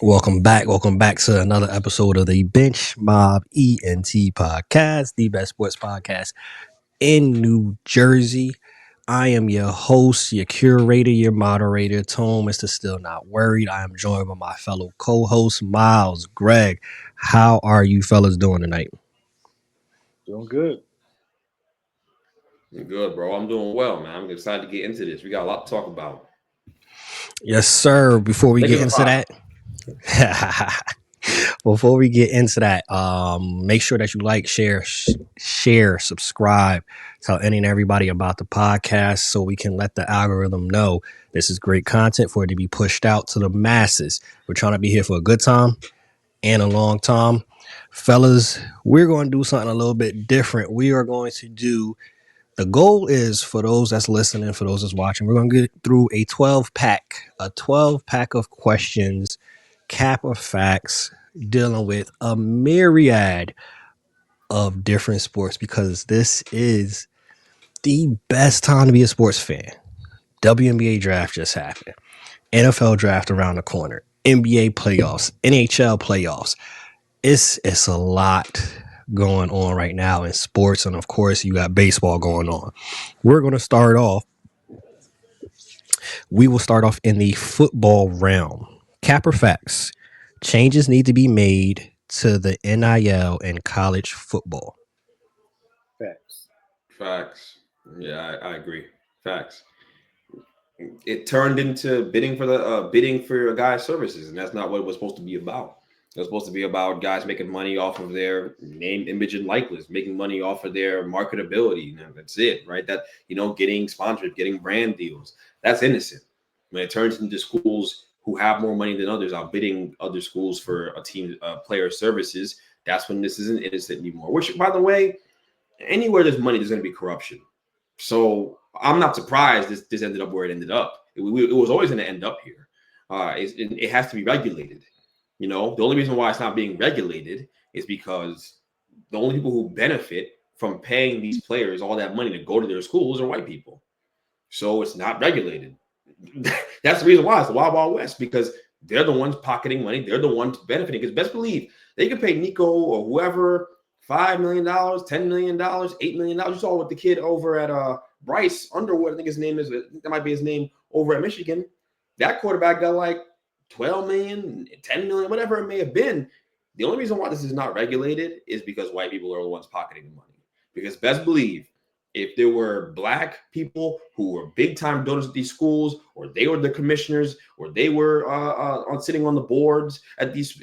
Welcome back to another episode of the Bench Mob ENT podcast, the best sports podcast in New Jersey. I am your host, your curator, your moderator, Tom, Mr. Still Not Worried. I am joined by my fellow co-host, Miles, Greg. How are you fellas doing tonight? Doing good. Good, bro. I'm doing well, man. I'm excited to get into this. We got a lot to talk about. Yes, sir. Before we get into that, make sure that you like, share, subscribe, tell any and everybody about the podcast so we can let the algorithm know this is great content for it to be pushed out to the masses. We're trying to be here for a good time and a long time. Fellas, we're going to do something a little bit different. We are going to do, the goal is for those that's listening, for those that's watching, we're going to get through a 12-pack of questions, cap of facts, dealing with a myriad of different sports because this is the best time to be a sports fan. WNBA draft just happened. NFL draft around the corner. NBA playoffs, NHL playoffs. It's a lot going on right now in sports, and of course you got baseball going on. We will start off in the football realm. Cap or facts? Changes need to be made to the NIL in college football. Facts. Yeah, I agree. Facts. It turned into bidding for a guy's services, and that's not what it was supposed to be about. It was supposed to be about guys making money off of their name, image, and likeness, making money off of their marketability. That's it, right? That, getting sponsored, getting brand deals. That's innocent. When it turns into schools who have more money than others outbidding other schools for a team player services, that's when this isn't innocent anymore. Which, by the way, anywhere there's money, there's going to be corruption. So I'm not surprised this ended up where it ended up. It was always going to end up here. It has to be regulated. The only reason why it's not being regulated is because the only people who benefit from paying these players all that money to go to their schools are white people. So it's not regulated. That's the reason why it's the Wild Wild West, because they're the ones pocketing money. They're the ones benefiting. Because best believe they can pay Nico or whoever $5 million, $10 million, $8 million. You saw with the kid over at Bryce Underwood, I think his name is. That might be his name over at Michigan. That quarterback got like 12 million, 10 million, whatever it may have been. The only reason why this is not regulated is because white people are the ones pocketing the money. Because best believe, if there were black people who were big time donors at these schools, or they were the commissioners, or they were sitting on the boards at these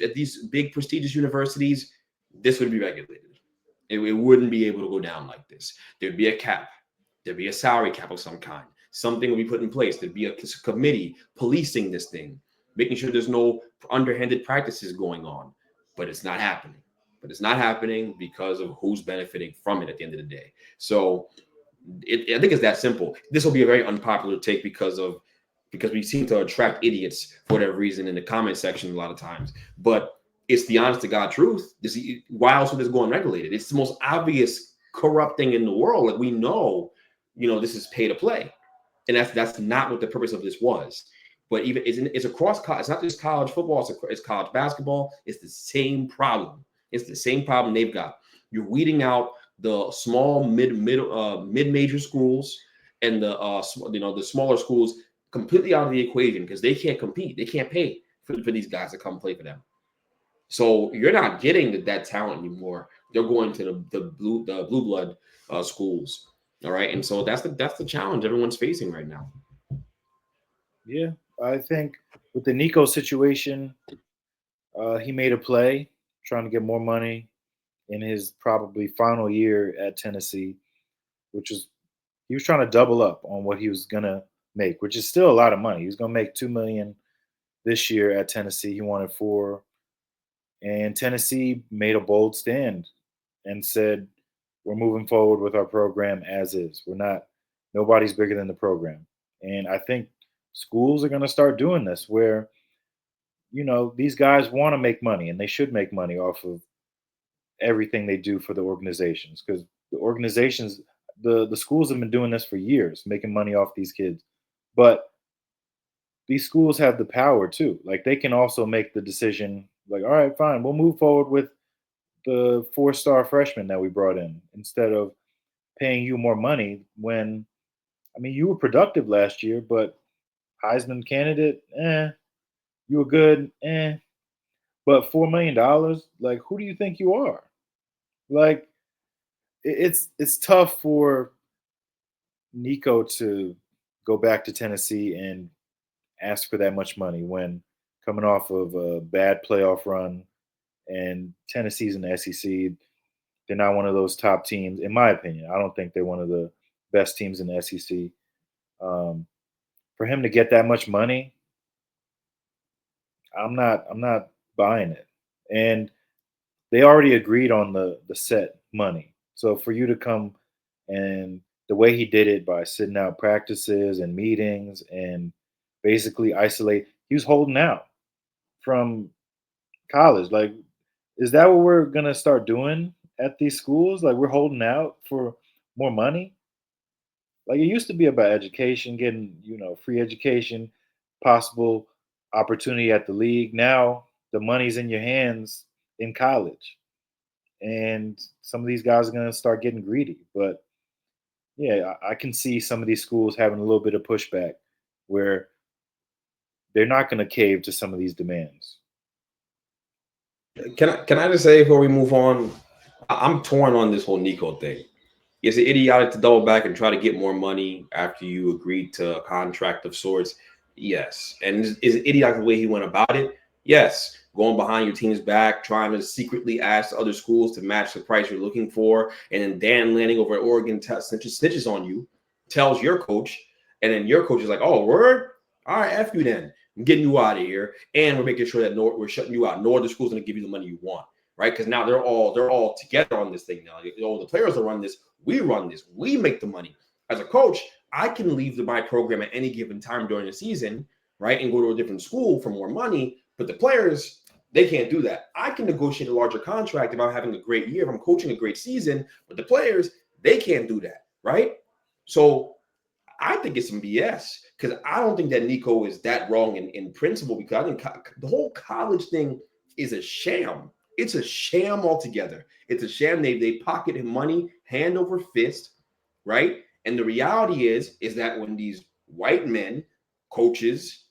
big prestigious universities, this would be regulated. It wouldn't be able to go down like this. There'd be a cap. There'd be a salary cap of some kind. Something would be put in place. There'd be a committee policing this thing, making sure there's no underhanded practices going on. But it's not happening. Because of who's benefiting from it at the end of the day. So I think it's that simple. This will be a very unpopular take because we seem to attract idiots for whatever reason in the comment section a lot of times. But it's the honest to God truth. Why else would this go unregulated? It's the most obvious corrupt thing in the world. Like, we know, this is pay to play. And that's not what the purpose of this was. But even it's across college. It's not just college football. It's college basketball. It's the same problem. It's the same problem they've got. You're weeding out the small mid-major schools and the smaller schools completely out of the equation because they can't compete. They can't pay for these guys to come play for them. So you're not getting that talent anymore. They're going to the blue blood schools. All right, and so that's the challenge everyone's facing right now. Yeah, I think with the Nico situation, he made a play trying to get more money in his probably final year at Tennessee, he was trying to double up on what he was gonna make, which is still a lot of money. He was gonna make $2 million this year at Tennessee. He wanted $4 million. And Tennessee made a bold stand and said, we're moving forward with our program as is. Nobody's bigger than the program. And I think schools are going to start doing this where, these guys want to make money and they should make money off of everything they do for the organizations, because the organizations, the schools have been doing this for years, making money off these kids. But these schools have the power too. Like they can also make the decision, like, all right, fine, we'll move forward with the 4-star freshman that we brought in instead of paying you more money when, I mean, you were productive last year, but Heisman candidate, you were good, but $4 million, like, who do you think you are? Like, it's tough for Nico to go back to Tennessee and ask for that much money when coming off of a bad playoff run and Tennessee's in the SEC. They're not one of those top teams, in my opinion. I don't think they're one of the best teams in the SEC. For him to get that much money, I'm not buying it. And they already agreed on the set money. So for you to come and the way he did it by sitting out practices and meetings and basically isolate, he was holding out from college. Like, is that what we're gonna start doing at these schools? Like, we're holding out for more money? Like, it used to be about education, getting, free education, possible opportunity at the league. Now the money's in your hands in college. And some of these guys are going to start getting greedy. But yeah, I can see some of these schools having a little bit of pushback where they're not going to cave to some of these demands. Can I just say before we move on, I'm torn on this whole Nico thing. Is it idiotic to double back and try to get more money after you agreed to a contract of sorts? Yes. And is it idiotic the way he went about it? Yes. Going behind your team's back, trying to secretly ask other schools to match the price you're looking for, and then Dan Lanning over at Oregon snitches on you, tells your coach, and then your coach is like, "Oh, word? All right, F you then. I'm getting you out of here, and we're making sure that we're shutting you out. No other school's going to give you the money you want." Right? Because now they're all together on this thing now. The players will run this. We run this. We make the money. As a coach, I can leave my program at any given time during the season, right, and go to a different school for more money. But the players, they can't do that. I can negotiate a larger contract if I'm having a great year, if I'm coaching a great season. But the players, they can't do that, right? So I think it's some BS because I don't think that Nico is that wrong in principle, because I think the whole college thing is a sham. It's a sham altogether. It's a sham. They pocket him money hand over fist, right? And the reality is that when these white men, coaches,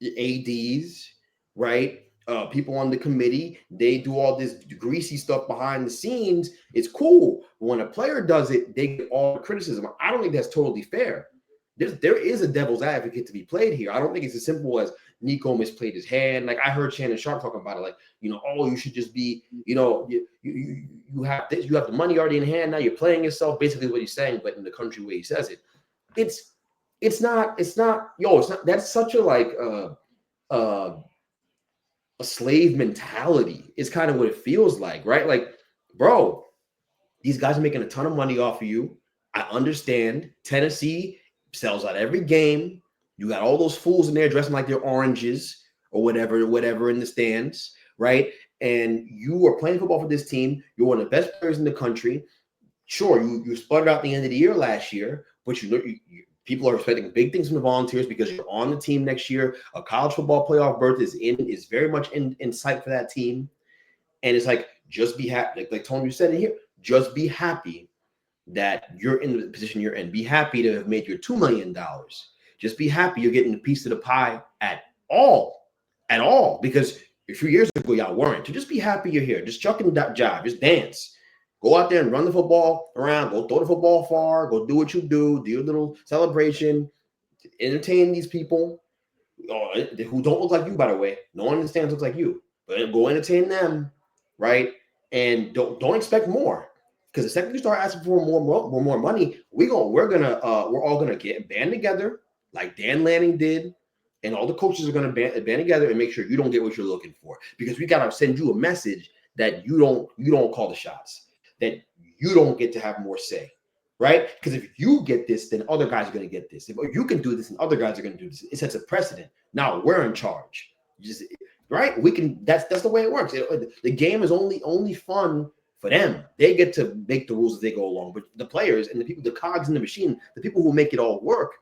ADs, right, people on the committee, they do all this greasy stuff behind the scenes, it's cool. But when a player does it, they get all the criticism. I don't think that's totally fair. There is a devil's advocate to be played here. I don't think it's as simple as Nico misplayed his hand. Like I heard Shannon Sharp talking about it, like, you should just be, you have this, you have the money already in hand. Now you're playing yourself, basically what he's saying, but in the country way he says it. It's not, that's such a a slave mentality is kind of what it feels like, right? Like, bro, these guys are making a ton of money off of you. I understand Tennessee sells out every game. You got all those fools in there dressing like they're oranges or whatever in the stands, right? And you are playing football for this team. You're one of the best players in the country. Sure, you sputtered out the end of the year last year, but people are expecting big things from the Volunteers because you're on the team next year. A college football playoff berth is very much in sight for that team. And it's like, just be happy. Like Tony said it here, just be happy that you're in the position you're in. Be happy to have made your $2 million. Just be happy you're getting a piece of the pie at all. Because a few years ago, y'all weren't. So just be happy you're here. Just chuck in that job. Just dance. Go out there and run the football around. Go throw the football far. Go do what you do. Do your little celebration. Entertain these people who don't look like you, by the way. No one understands looks like you. But go entertain them, right? And don't expect more. Because the second you start asking for more money, we're all gonna get band together like Dan Lanning did, and all the coaches are gonna band together and make sure you don't get what you're looking for. Because we gotta send you a message that you don't call the shots, that you don't get to have more say, right? Because if you get this, then other guys are gonna get this. If you can do this, and other guys are gonna do this, it sets a precedent. Now we're in charge, right? We can. That's the way it works. The game is only fun for them. They get to make the rules as they go along. But the players and the people, the cogs in the machine, the people who make it all work,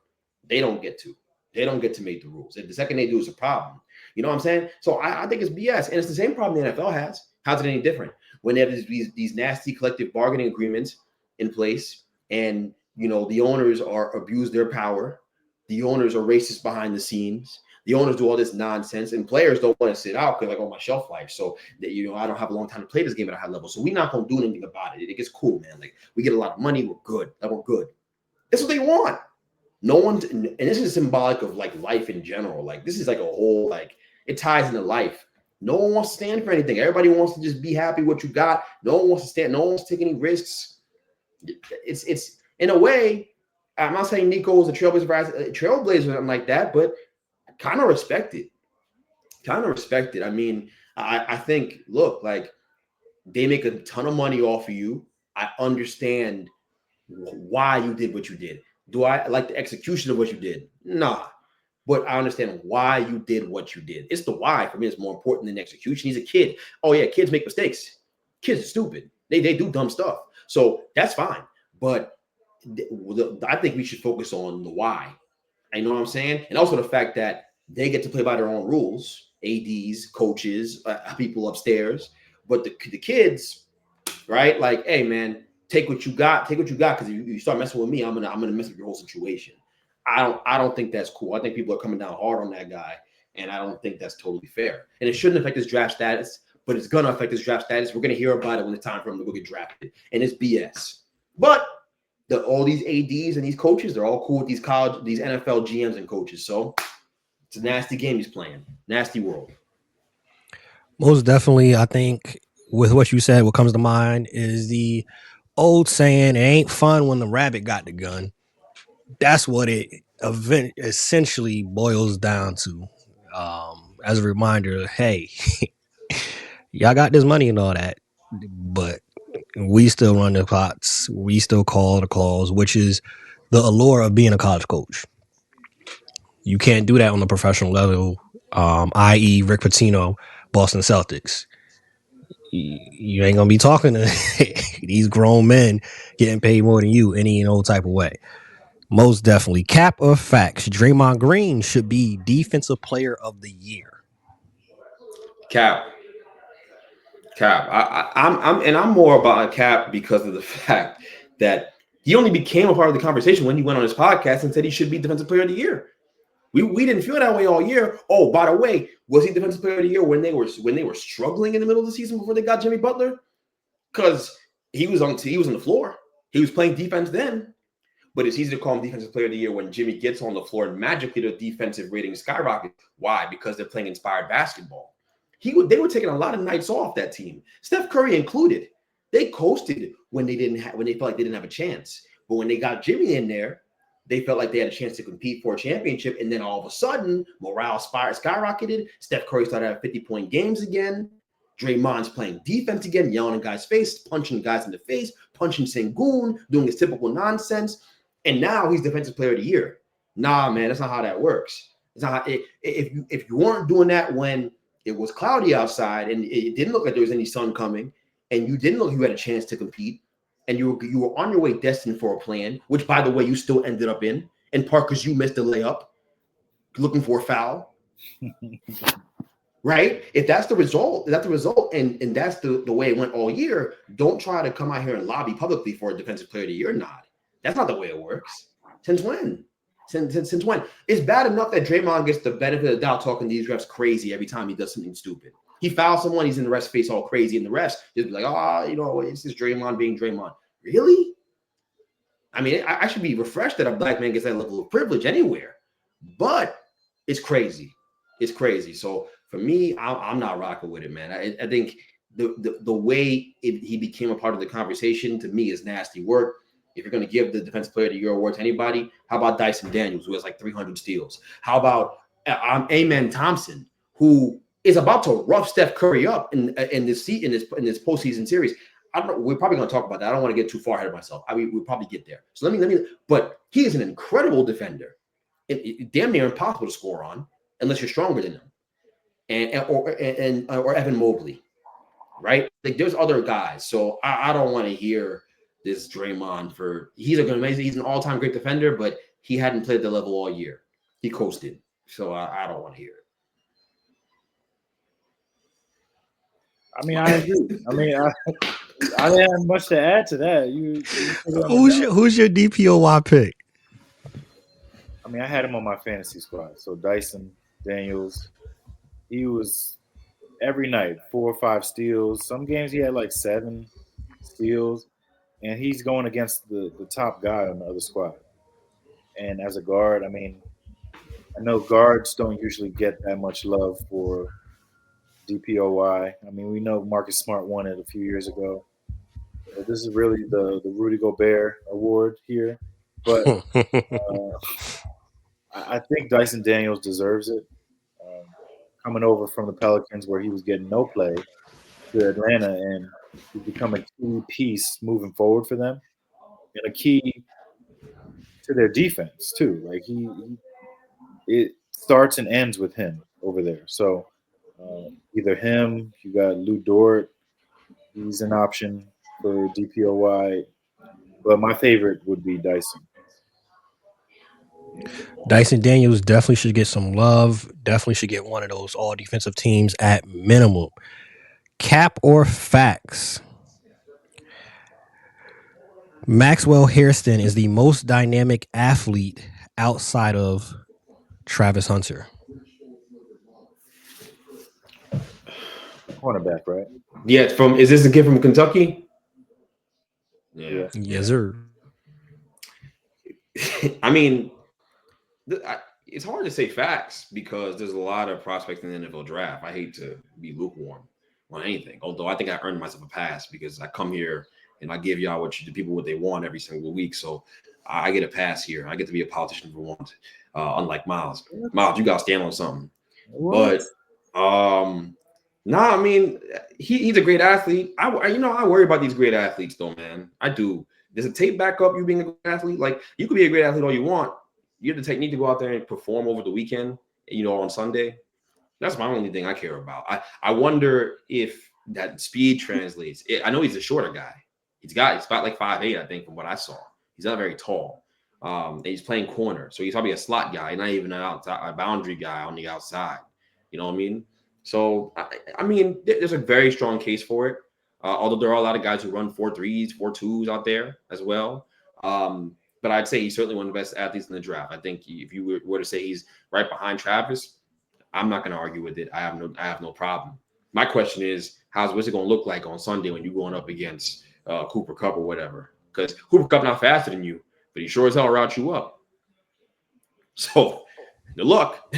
they don't get to. They don't get to make the rules. If the second they do, it's a problem. You know what I'm saying? So I think it's BS. And it's the same problem the NFL has. How's it any different? When they have these nasty collective bargaining agreements in place and, you know, the owners abuse their power. The owners are racist behind the scenes. The owners do all this nonsense, and players don't want to sit out because, like, on my shelf life. So that, you know, I don't have a long time to play this game at a high level. So we're not going to do anything about it. It gets cool, man. Like, we get a lot of money. We're good. Like, we're good. That's what they want. No one, and this is symbolic of like life in general. Like, this is like a whole, like, it ties into life. No one wants to stand for anything. Everybody wants to just be happy with what you got. No one wants to stand. No one wants to take any risks. It's in a way. I'm not saying Nico is a trailblazer or something like that, but kind of respect it. I mean, I think, look, like, they make a ton of money off of you. I understand why you did what you did. Do I like the execution of what you did? Nah. But I understand why you did what you did. It's the why for me is more important than execution. He's a kid. Oh, yeah, kids make mistakes. Kids are stupid. They do dumb stuff. So that's fine. But I think we should focus on the why. You know what I'm saying? And also the fact that they get to play by their own rules, ADs, coaches, people upstairs. But the kids, right? Like, hey, man, take what you got, because if you start messing with me, I'm gonna mess up your whole situation. I don't think that's cool. I think people are coming down hard on that guy, and I don't think that's totally fair. And it shouldn't affect his draft status, but it's gonna affect his draft status. We're gonna hear about it when it's time for him to go get drafted, and it's BS. But all these ADs and these coaches, they're all cool with these NFL GMs and coaches. So it's a nasty game he's playing. Nasty world. Most definitely, I think with what you said, what comes to mind is the old saying, it ain't fun when the rabbit got the gun. That's what it essentially boils down to. As a reminder, hey, y'all got this money and all that, but we still run the pots. We still call the calls, which is the allure of being a college coach. You can't do that on the professional level, i.e. Rick Pitino, Boston Celtics. You ain't going to be talking to these grown men getting paid more than you any and old type of way. Most definitely. Cap or facts, Draymond Green should be Defensive Player of the Year. Cap. I'm more about a Cap because of the fact that he only became a part of the conversation when he went on his podcast and said he should be Defensive Player of the Year. We didn't feel that way all year. Oh, by the way, was he Defensive Player of the Year when they were struggling in the middle of the season before they got Jimmy Butler? Because he was on the floor. He was playing defense then. But it's easy to call him Defensive Player of the Year when Jimmy gets on the floor and magically their defensive rating skyrockets. Why? Because they're playing inspired basketball. They were taking a lot of nights off, that team, Steph Curry included. They coasted when they felt like they didn't have a chance. But when they got Jimmy in there, they felt like they had a chance to compete for a championship. And then all of a sudden, morale skyrocketed. Steph Curry started having 50-point games again. Draymond's playing defense again, yelling in guys' face, punching guys in the face, punching Sengun, doing his typical nonsense. And now he's Defensive Player of the Year. Nah, man, that's not how that works. It's not how, if you weren't doing that when it was cloudy outside and it didn't look like there was any sun coming, and you didn't look like you had a chance to compete, and you were on your way destined for a plan, which, by the way, you still ended up in part because you missed a layup, looking for a foul. Right? If that's the result, and that's the way it went all year, don't try to come out here and lobby publicly for a Defensive Player of the Year nod. That's not the way it works. Since when? Since when? It's bad enough that Draymond gets the benefit of the doubt talking to these refs crazy every time he does something stupid. He fouls someone, he's in the ref's face all crazy, and the refs just be like, it's just Draymond being Draymond. Really? I mean, I should be refreshed that a black man gets that level of privilege anywhere. But it's crazy. It's crazy. So for me, I'm not rocking with it, man. I think the way he became a part of the conversation, to me, is nasty work. If you're going to give the Defensive Player of the Year award to anybody, how about Dyson Daniels, who has like 300 steals? How about Amen Thompson, who is about to rough Steph Curry up in this postseason series? I don't know. We're probably going to talk about that. I don't want to get too far ahead of myself. We'll probably get there. So let me. But he is an incredible defender. It's damn near impossible to score on unless you're stronger than him, or Evan Mobley, right? Like, there's other guys. So I don't want to hear this Draymond he's an all-time great defender, but he hadn't played at the level all year. He coasted, so I don't want to hear it. I mean, I agree. I mean, I didn't have much to add to that. Who's your DPOY pick? I mean, I had him on my fantasy squad. So Dyson Daniels, he was every night 4 or 5 steals. Some games he had like 7 steals, and he's going against the top guy on the other squad. And as a guard, I mean, I know guards don't usually get that much love for DPOY. I mean, we know Marcus Smart won it a few years ago. But this is really the Rudy Gobert award here. But I think Dyson Daniels deserves it. Coming over from the Pelicans where he was getting no play to Atlanta, and he's become a key piece moving forward for them and a key to their defense too. Like it starts and ends with him over there. So either him, you got Lou Dort, he's an option for DPOY, but my favorite would be Dyson. Dyson Daniels definitely should get some love. Definitely should get one of those all defensive teams at minimum. Cap or facts? Maxwell Hairston is the most dynamic athlete outside of Travis Hunter. Cornerback, right? Yeah, is this the kid from Kentucky? Yeah. Yes, sir. I mean, it's hard to say facts because there's a lot of prospects in the NFL draft. I hate to be lukewarm on anything, although I think I earned myself a pass because I come here and I give y'all the people what they want every single week. So I get a pass here. I get to be a politician for once, unlike Miles. Miles, you got to stand on something. What? But I mean, he's a great athlete. I worry about these great athletes though, man. I do. Does it tape back up you being a great athlete? Like, you could be a great athlete all you want. You have the technique to go out there and perform over the weekend, on Sunday. That's my only thing I care about. I wonder if that speed translates. I know he's a shorter guy. He's about like 5'8", I think, from what I saw. He's not very tall. And he's playing corner. So he's probably a slot guy, not even a boundary guy on the outside. You know what I mean? So, I mean, there's a very strong case for it. Although there are a lot of guys who run 4.3s, 4.2s out there as well. But I'd say he's certainly one of the best athletes in the draft. I think if you were to say he's right behind Travis, I'm not going to argue with it. I have no problem. My question is, what's it going to look like on Sunday when you're going up against Cooper Kupp or whatever? Because Cooper Kupp not faster than you, but he sure as hell route you up. So, good luck.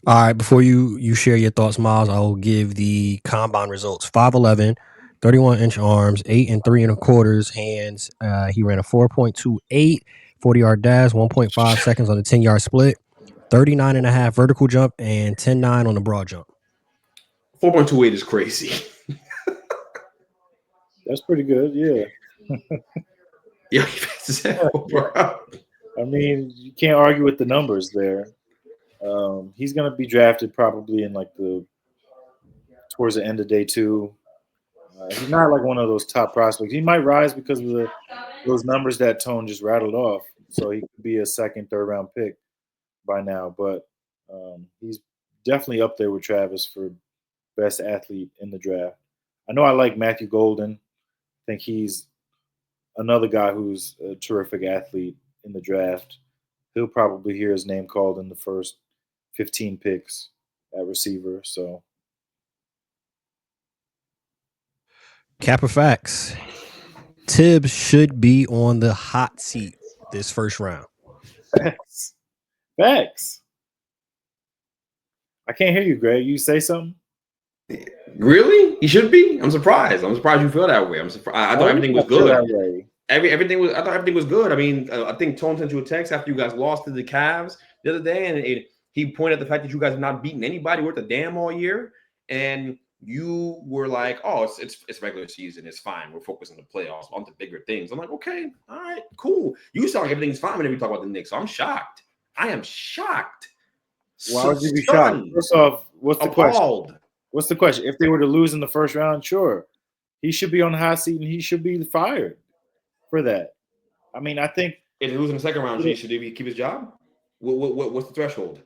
All right, before you share your thoughts, Miles, I will give the combine results. 5'11", 31-inch arms, 8 3/4 hands. He ran a 4.28 40-yard dash, 1.5 seconds on the 10-yard split, 39.5 vertical jump, and 10.9 on the broad jump. 4.28 is crazy. That's pretty good, yeah. Yeah. I mean, you can't argue with the numbers there. He's going to be drafted probably in towards the end of day 2. He's not like one of those top prospects. He might rise because of those numbers that Tone just rattled off. So he could be a 2nd, 3rd round pick by now. But he's definitely up there with Travis for best athlete in the draft. I know I like Matthew Golden. I think he's another guy who's a terrific athlete in the draft. He'll probably hear his name called in the first 15 picks at receiver. So, Cap or facts? Thibs should be on the hot seat this first round. Facts. I can't hear you, Greg. You say something? Really? He should be? I'm surprised. I'm surprised you feel that way. I'm surprised. I thought everything was good. Everything was. I thought everything was good. I mean, I think Tone sent you a text after you guys lost to the Cavs the other day, and he pointed at the fact that you guys have not beaten anybody worth a damn all year, and you were like, "Oh, it's regular season. It's fine. We're focused on the playoffs, on the bigger things." I'm like, "Okay, all right, cool." You sound like everything's fine whenever you talk about the Knicks. So I'm shocked. I am shocked. Why would you be shocked? First off, what's the question? What's the question? If they were to lose in the first round, sure, he should be on the hot seat and he should be fired for that. I mean, I think if they lose in the second round, should he keep his job? What's the threshold?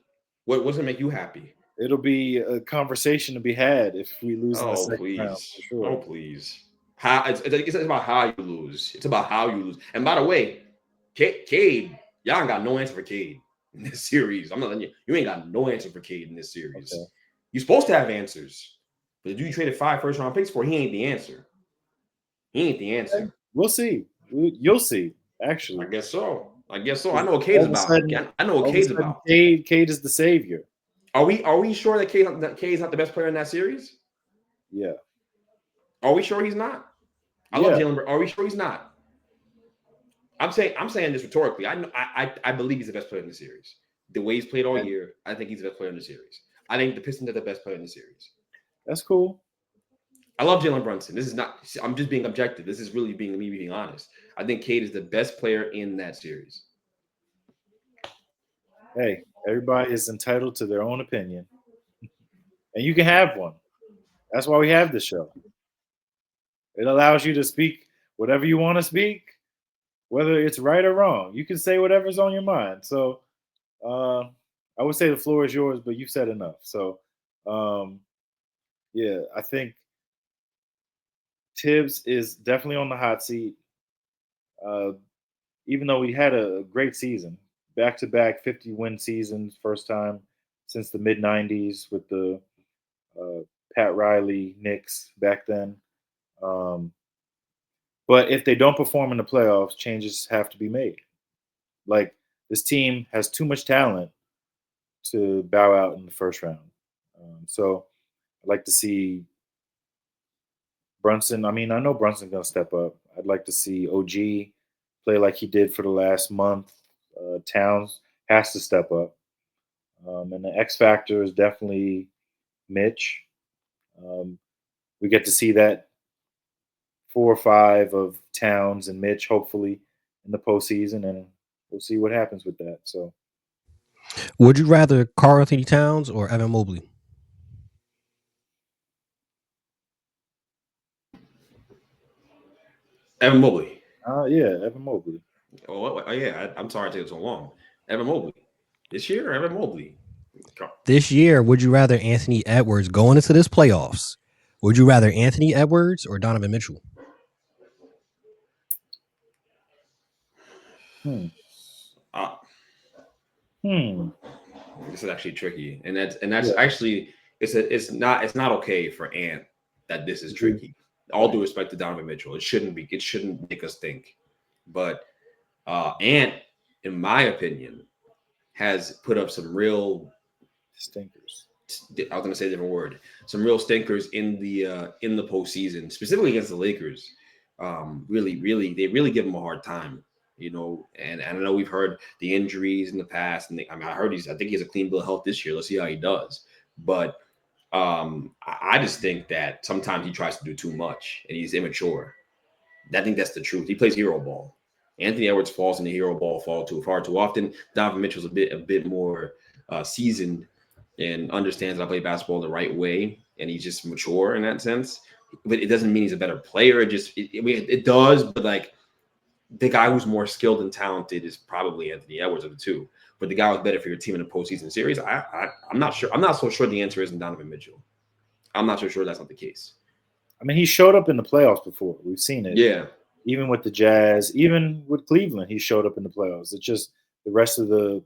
What's gonna make you happy? It'll be a conversation to be had if we lose in the second round, for sure. Oh, please. How it's about how you lose. It's about how you lose. And by the way, Cade, y'all ain't got no answer for Cade in this series. I'm not letting you. You ain't got no answer for Cade in this series. Okay. You're supposed to have answers, but the dude you traded 5 first-round picks for, he ain't the answer. He ain't the answer. We'll see. You'll see. Actually, I guess so. I know what Cade's about. I know what Cade's about. Cade is the savior. Are we sure that Cade's not the best player in that series? Yeah. Are we sure he's not? I love Jalen. Are we sure he's not? I'm saying this rhetorically. I believe he's the best player in the series. The way he's played all year, I think he's the best player in the series. I think the Pistons are the best player in the series. That's cool. I love Jalen Brunson. This is not. I'm just being objective. This is really me being honest. I think Cade is the best player in that series. Hey, everybody is entitled to their own opinion, and you can have one. That's why we have this show. It allows you to speak whatever you want to speak, whether it's right or wrong. You can say whatever's on your mind. So, I would say the floor is yours, but you've said enough. So, yeah, I think Thibs is definitely on the hot seat. Even though we had a great season, back-to-back 50-win seasons, first time since the mid-'90s with the Pat Riley Knicks back then. But if they don't perform in the playoffs, changes have to be made. Like, this team has too much talent to bow out in the first round. So I'd like to see Brunson. I mean, I know Brunson's going to step up. I'd like to see OG play like he did for the last month. Towns has to step up. And the X factor is definitely Mitch. We get to see that 4 or 5 of Towns and Mitch, hopefully, in the postseason, and we'll see what happens with that. So, would you rather Karl Anthony Towns or Evan Mobley? Evan Mobley. Yeah, Evan Mobley. Oh yeah. I'm sorry it took so long. Evan Mobley. This year, Evan Mobley. This year, would you rather Anthony Edwards going into this playoffs? Would you rather Anthony Edwards or Donovan Mitchell? This is actually tricky, and that's actually it's not okay for Ant that this is tricky. All due respect to Donovan Mitchell, it shouldn't make us think. But Ant, in my opinion, has put up some real stinkers. I was going to say a different word. Some real stinkers in the postseason, specifically against the Lakers. They really give him a hard time, you know. And I know we've heard the injuries in the past, and I think he has a clean bill of health this year. Let's see how he does. But I just think that sometimes he tries to do too much, and he's immature. I think that's the truth. He plays hero ball. Anthony Edwards falls into hero ball far too often. Donovan Mitchell's a bit more seasoned and understands how to play basketball the right way, and he's just mature in that sense. But it doesn't mean he's a better player. It does, but like the guy who's more skilled and talented is probably Anthony Edwards of the two. But the guy who's better for your team in a postseason series, I'm not sure. I'm not so sure the answer isn't Donovan Mitchell. I'm not so sure that's not the case. I mean, he showed up in the playoffs before. We've seen it. Yeah. Even with the Jazz, even with Cleveland, he showed up in the playoffs. It's just the rest of the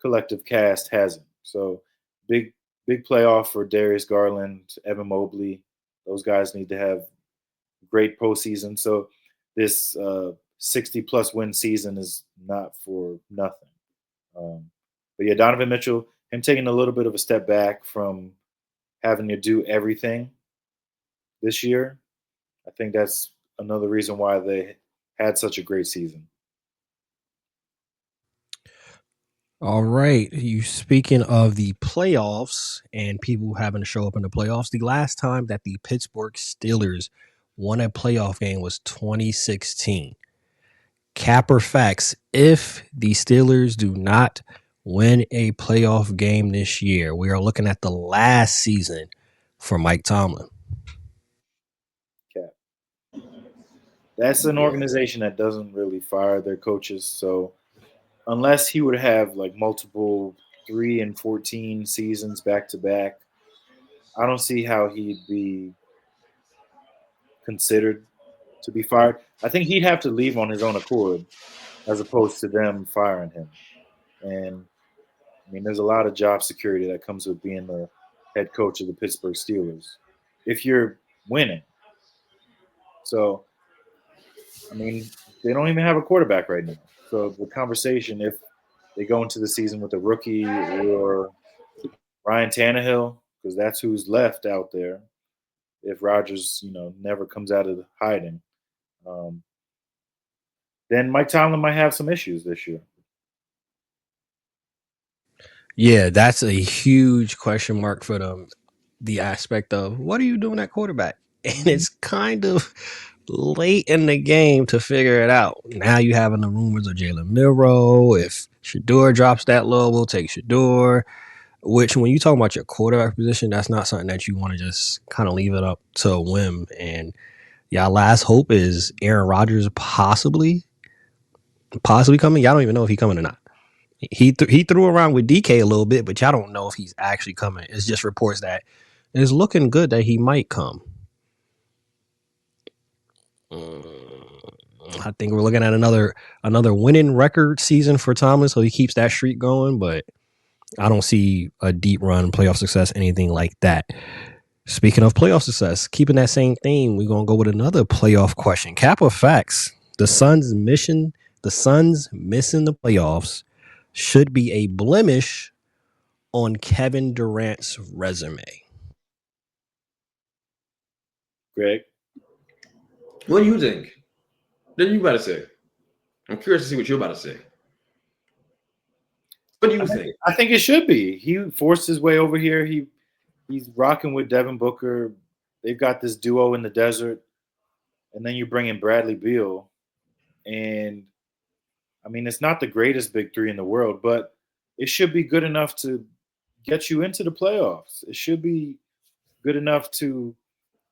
collective cast hasn't. So big playoff for Darius Garland, Evan Mobley. Those guys need to have great postseason. So this 60-plus win season is not for nothing. But yeah, Donovan Mitchell, him taking a little bit of a step back from having to do everything this year, I think that's another reason why they had such a great season. All right. You speaking of the playoffs and people having to show up in the playoffs, the last time that the Pittsburgh Steelers won a playoff game was 2016. Capper facts, if the Steelers do not win a playoff game this year, we are looking at the last season for Mike Tomlin. That's an organization that doesn't really fire their coaches. So unless he would have like multiple 3 and 14 seasons back to back, I don't see how he'd be considered to be fired. I think he'd have to leave on his own accord as opposed to them firing him. And I mean, there's a lot of job security that comes with being the head coach of the Pittsburgh Steelers if you're winning. So, I mean, they don't even have a quarterback right now. So the conversation, if they go into the season with a rookie or Ryan Tannehill, because that's who's left out there, if Rodgers, never comes out of hiding, um, then Mike Tomlin might have some issues this year. Yeah, that's a huge question mark for them. The aspect of what are you doing at quarterback? And it's kind of late in the game to figure it out. Now you having the rumors of Jalen Milroe. If Shador drops that low, we'll take Shador. Which, when you talk about your quarterback position, that's not something that you want to just kind of leave it up to a whim. And y'all last hope is Aaron Rodgers possibly coming. Y'all don't even know if he's coming or not. He threw around with DK a little bit, but y'all don't know if he's actually coming. It's just reports that it's looking good that he might come. I think we're looking at another winning record season for Tomlin, so he keeps that streak going. But I don't see a deep run, playoff success, anything like that. Speaking of playoff success, keeping that same theme, we're gonna go with another playoff question. Cap or facts? The Suns missing the playoffs should be a blemish on Kevin Durant's resume. Greg, What do you think? What are you about to say? I'm curious to see what you're about to say. What do you think? I think it should be. He forced his way over here. He's rocking with Devin Booker. They've got this duo in the desert, and then you bring in Bradley Beal, and I mean, it's not the greatest big three in the world, but it should be good enough to get you into the playoffs. It should be good enough to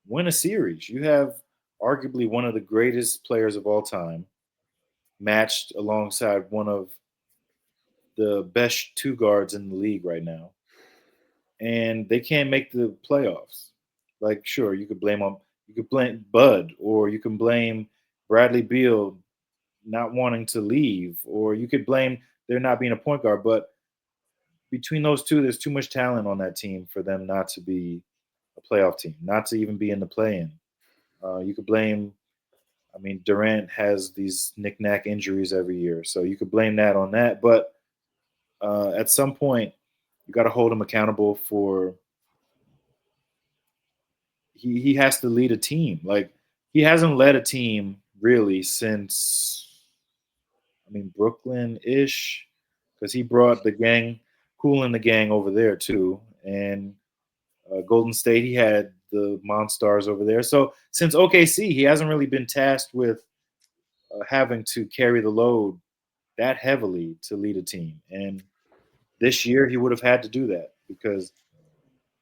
win a series. You have arguably one of the greatest players of all time, matched alongside one of the best two guards in the league right now, and they can't make the playoffs. Like, sure, you could blame Bud, or you can blame Bradley Beal not wanting to leave, or you could blame there not being a point guard. But between those two, there's too much talent on that team for them not to be a playoff team, not to even be in the play-in. You could blame. I mean, Durant has these knick-knack injuries every year, so you could blame that on that. But at some point, you got to hold him accountable for. He has to lead a team. Like, he hasn't led a team really since, I mean, Brooklyn-ish, because he brought the gang, Cool in the gang over there too, and Golden State, he had the Monstars over there. So since OKC, he hasn't really been tasked with having to carry the load that heavily to lead a team. And this year, he would have had to do that because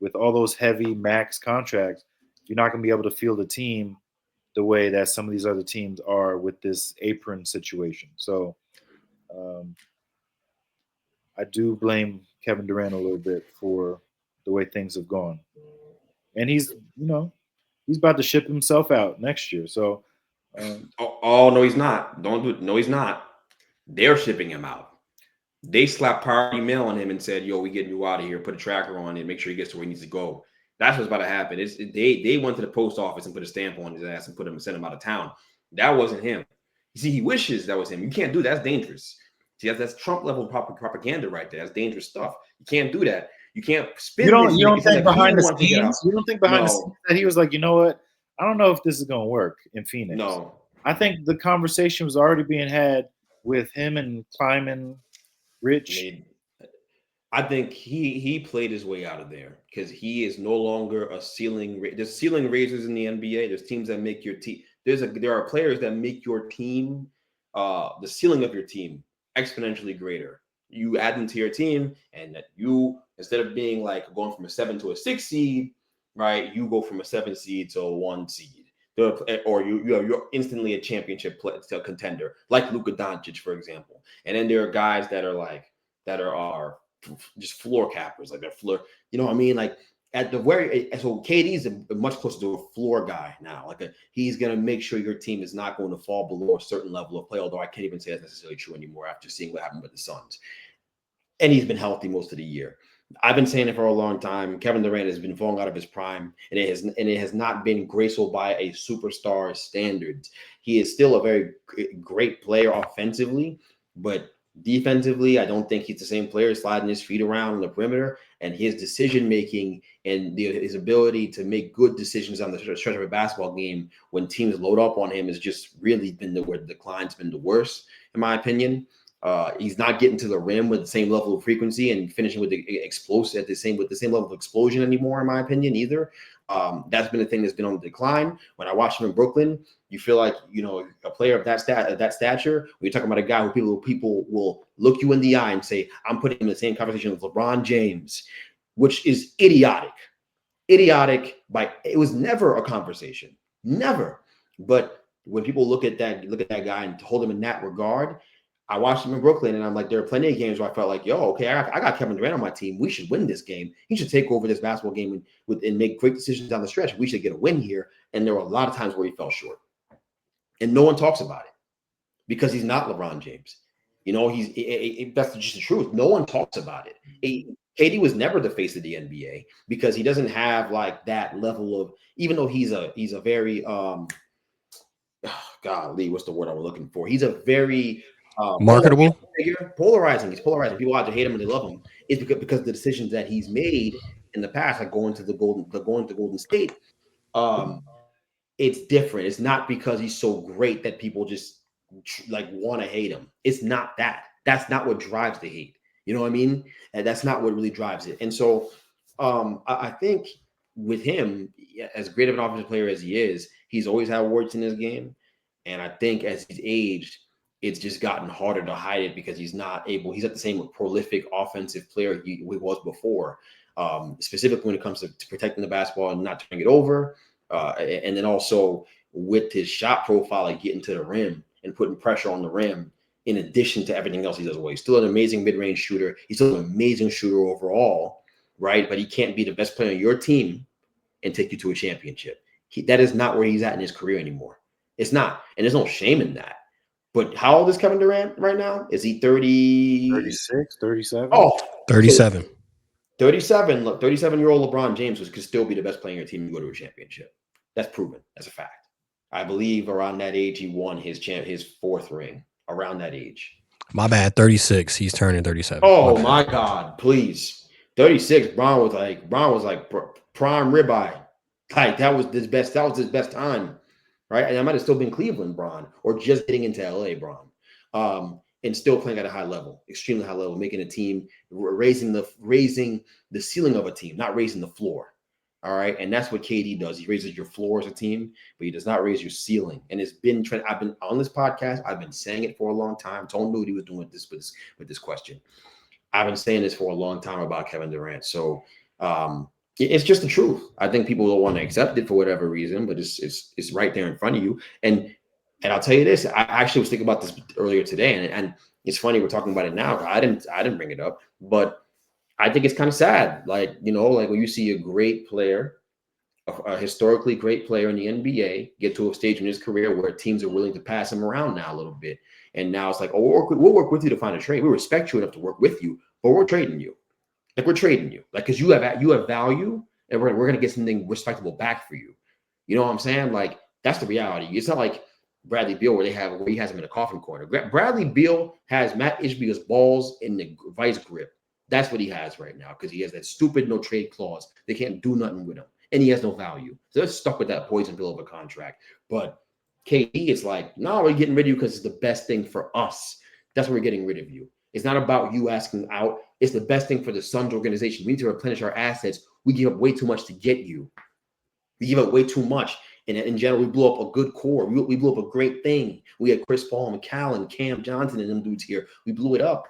with all those heavy max contracts, you're not going to be able to field a team the way that some of these other teams are with this apron situation. So I do blame Kevin Durant a little bit for the way things have gone. And he's about to ship himself out next year. So Oh no, he's not. Don't do it. No, he's not. They're shipping him out. They slapped party mail on him and said, "Yo, we getting you out of here. Put a tracker on it. Make sure he gets to where he needs to go." That's what's about to happen. They went to the post office and put a stamp on his ass and send him out of town. That wasn't him. You see, he wishes that was him. You can't do that. That's dangerous. See, that's Trump level propaganda right there. That's dangerous stuff. You can't do that. You can't spin. You don't think behind the scenes? You don't think behind the scenes that he was like, you know what? I don't know if this is going to work in Phoenix. No. I think the conversation was already being had with him and Kleiman, Rich. I think he played his way out of there because he is no longer a ceiling. There's ceiling raisers in the NBA. There's teams that make your team. There are players that make your team, the ceiling of your team, exponentially greater. You add them to your team, and that you, instead of being like going from a 7 to a 6 seed, right? You go from a 7 seed to a 1 seed. or you're instantly a championship contender, like Luka Doncic, for example. And then there are guys that are just floor cappers, like they're floor. You know what I mean? Like at the so KD is a much closer to a floor guy now. Like he's gonna make sure your team is not going to fall below a certain level of play. Although I can't even say that's necessarily true anymore after seeing what happened with the Suns. And he's been healthy most of the year. I've been saying it for a long time. Kevin Durant has been falling out of his prime, and it has not been graceful by a superstar standards. He is still a very great player offensively, but defensively, I don't think he's the same player sliding his feet around on the perimeter. And his decision making and his ability to make good decisions on the stretch of a basketball game when teams load up on him has just really been where the decline's been the worst, in my opinion. He's not getting to the rim with the same level of frequency and finishing with the explosive with the same level of explosion anymore, in my opinion, either. That's been a thing that's been on the decline. When I watched him in Brooklyn, you feel like, a player of that stature, when you're talking about a guy who people will look you in the eye and say, I'm putting him in the same conversation with LeBron James, which is idiotic. It was never a conversation. Never. But when people look at that guy and hold him in that regard, I watched him in Brooklyn, and I'm like, there are plenty of games where I felt like, okay, I got Kevin Durant on my team. We should win this game. He should take over this basketball game and make great decisions down the stretch. We should get a win here. And there were a lot of times where he fell short. And no one talks about it because he's not LeBron James. That's just the truth. No one talks about it. KD was never the face of the NBA because he doesn't have like that level of, even though he's a very, golly, what's the word I was looking for? He's a very marketable figure, polarizing. He's polarizing. People either hate him or they love him. It's because of the decisions that he's made in the past, like going to Golden State. It's different. It's not because he's so great that people just like want to hate him. It's not that. That's not what drives the hate. You know what I mean? And that's not what really drives it. And so I think with him, as great of an offensive player as he is, he's always had warts in his game. And I think as he's aged, it's just gotten harder to hide it because he's not able. He's not the same prolific offensive player he was before, specifically when it comes to protecting the basketball and not turning it over. And then also with his shot profile, like getting to the rim and putting pressure on the rim, in addition to everything else he does well. He's still an amazing mid-range shooter. He's still an amazing shooter overall, right? But he can't be the best player on your team and take you to a championship. That is not where he's at in his career anymore. It's not. And there's no shame in that. But how old is Kevin Durant right now? Is he 30? 36, 37? Oh, 37. 37. Look, 37-year-old LeBron James could still be the best player on your team and go to a championship. That's proven. That's a fact. I believe around that age he won his fourth ring. Around that age. My bad. 36. He's turning 37. Oh my God! Please, 36. Bron was like prime ribeye. Like that was his best. That was his best time, right? And I might have still been Cleveland Bron or just getting into LA Bron, and still playing at a high level, extremely high level, making a team, raising the ceiling of a team, not raising the floor. All right. And that's what KD does. He raises your floor as a team, but he does not raise your ceiling. And it's been I've been on this podcast. I've been saying it for a long time. Tone knew what he was doing with this question. I've been saying this for a long time about Kevin Durant. So it's just the truth. I think people don't want to accept it for whatever reason, but it's right there in front of you. And I'll tell you this, I actually was thinking about this earlier today, and it's funny we're talking about it now. I didn't bring it up, but I think it's kind of sad. Like when you see a great player, a historically great player in the NBA get to a stage in his career where teams are willing to pass him around now a little bit. And now it's like, oh, we'll work with you to find a trade. We respect you enough to work with you, but we're trading you. Like we're trading you. Like, because you have value and we're going to get something respectable back for you. You know what I'm saying? Like, that's the reality. It's not like Bradley Beal where he has him in a coffin corner. Bradley Beal has Matt Ishbia's balls in the vice grip. That's what he has right now because he has that stupid no trade clause. They can't do nothing with him. And he has no value. So they're stuck with that poison pill of a contract. But KD is like, no, we're getting rid of you because it's the best thing for us. That's why we're getting rid of you. It's not about you asking out. It's the best thing for the Suns organization. We need to replenish our assets. We give up way too much to get you. We give up way too much. And in general, we blew up a good core. We blew up a great thing. We had Chris Paul, McCallum, Cam Johnson, and them dudes here. We blew it up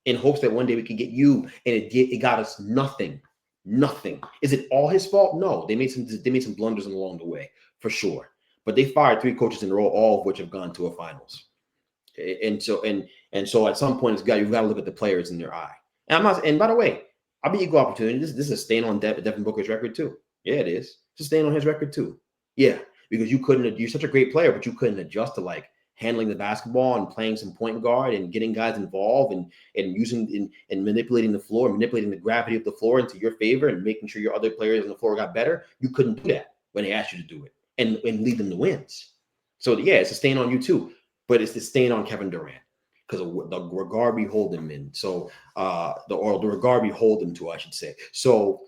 in hopes that one day we could get you, and it got us nothing. Nothing. Is it all his fault? No. They made some blunders along the way, for sure. but they fired 3 coaches in a row, all of which have gone to a finals. And so at some point, you've got to look at the players in their eye. And by the way, I'll be equal opportunity. This is a stain on Devin Booker's record too. Yeah, it is. It's a stain on his record too. Yeah, because you're such a great player, but you couldn't adjust to like handling the basketball and playing some point guard and getting guys involved and using and manipulating the floor, manipulating the gravity of the floor into your favor and making sure your other players on the floor got better. You couldn't do that when they asked you to do it and lead them to wins. So yeah, it's a stain on you too, but it's the stain on Kevin Durant because of the regard we hold him in. So the regard we hold him to, I should say. So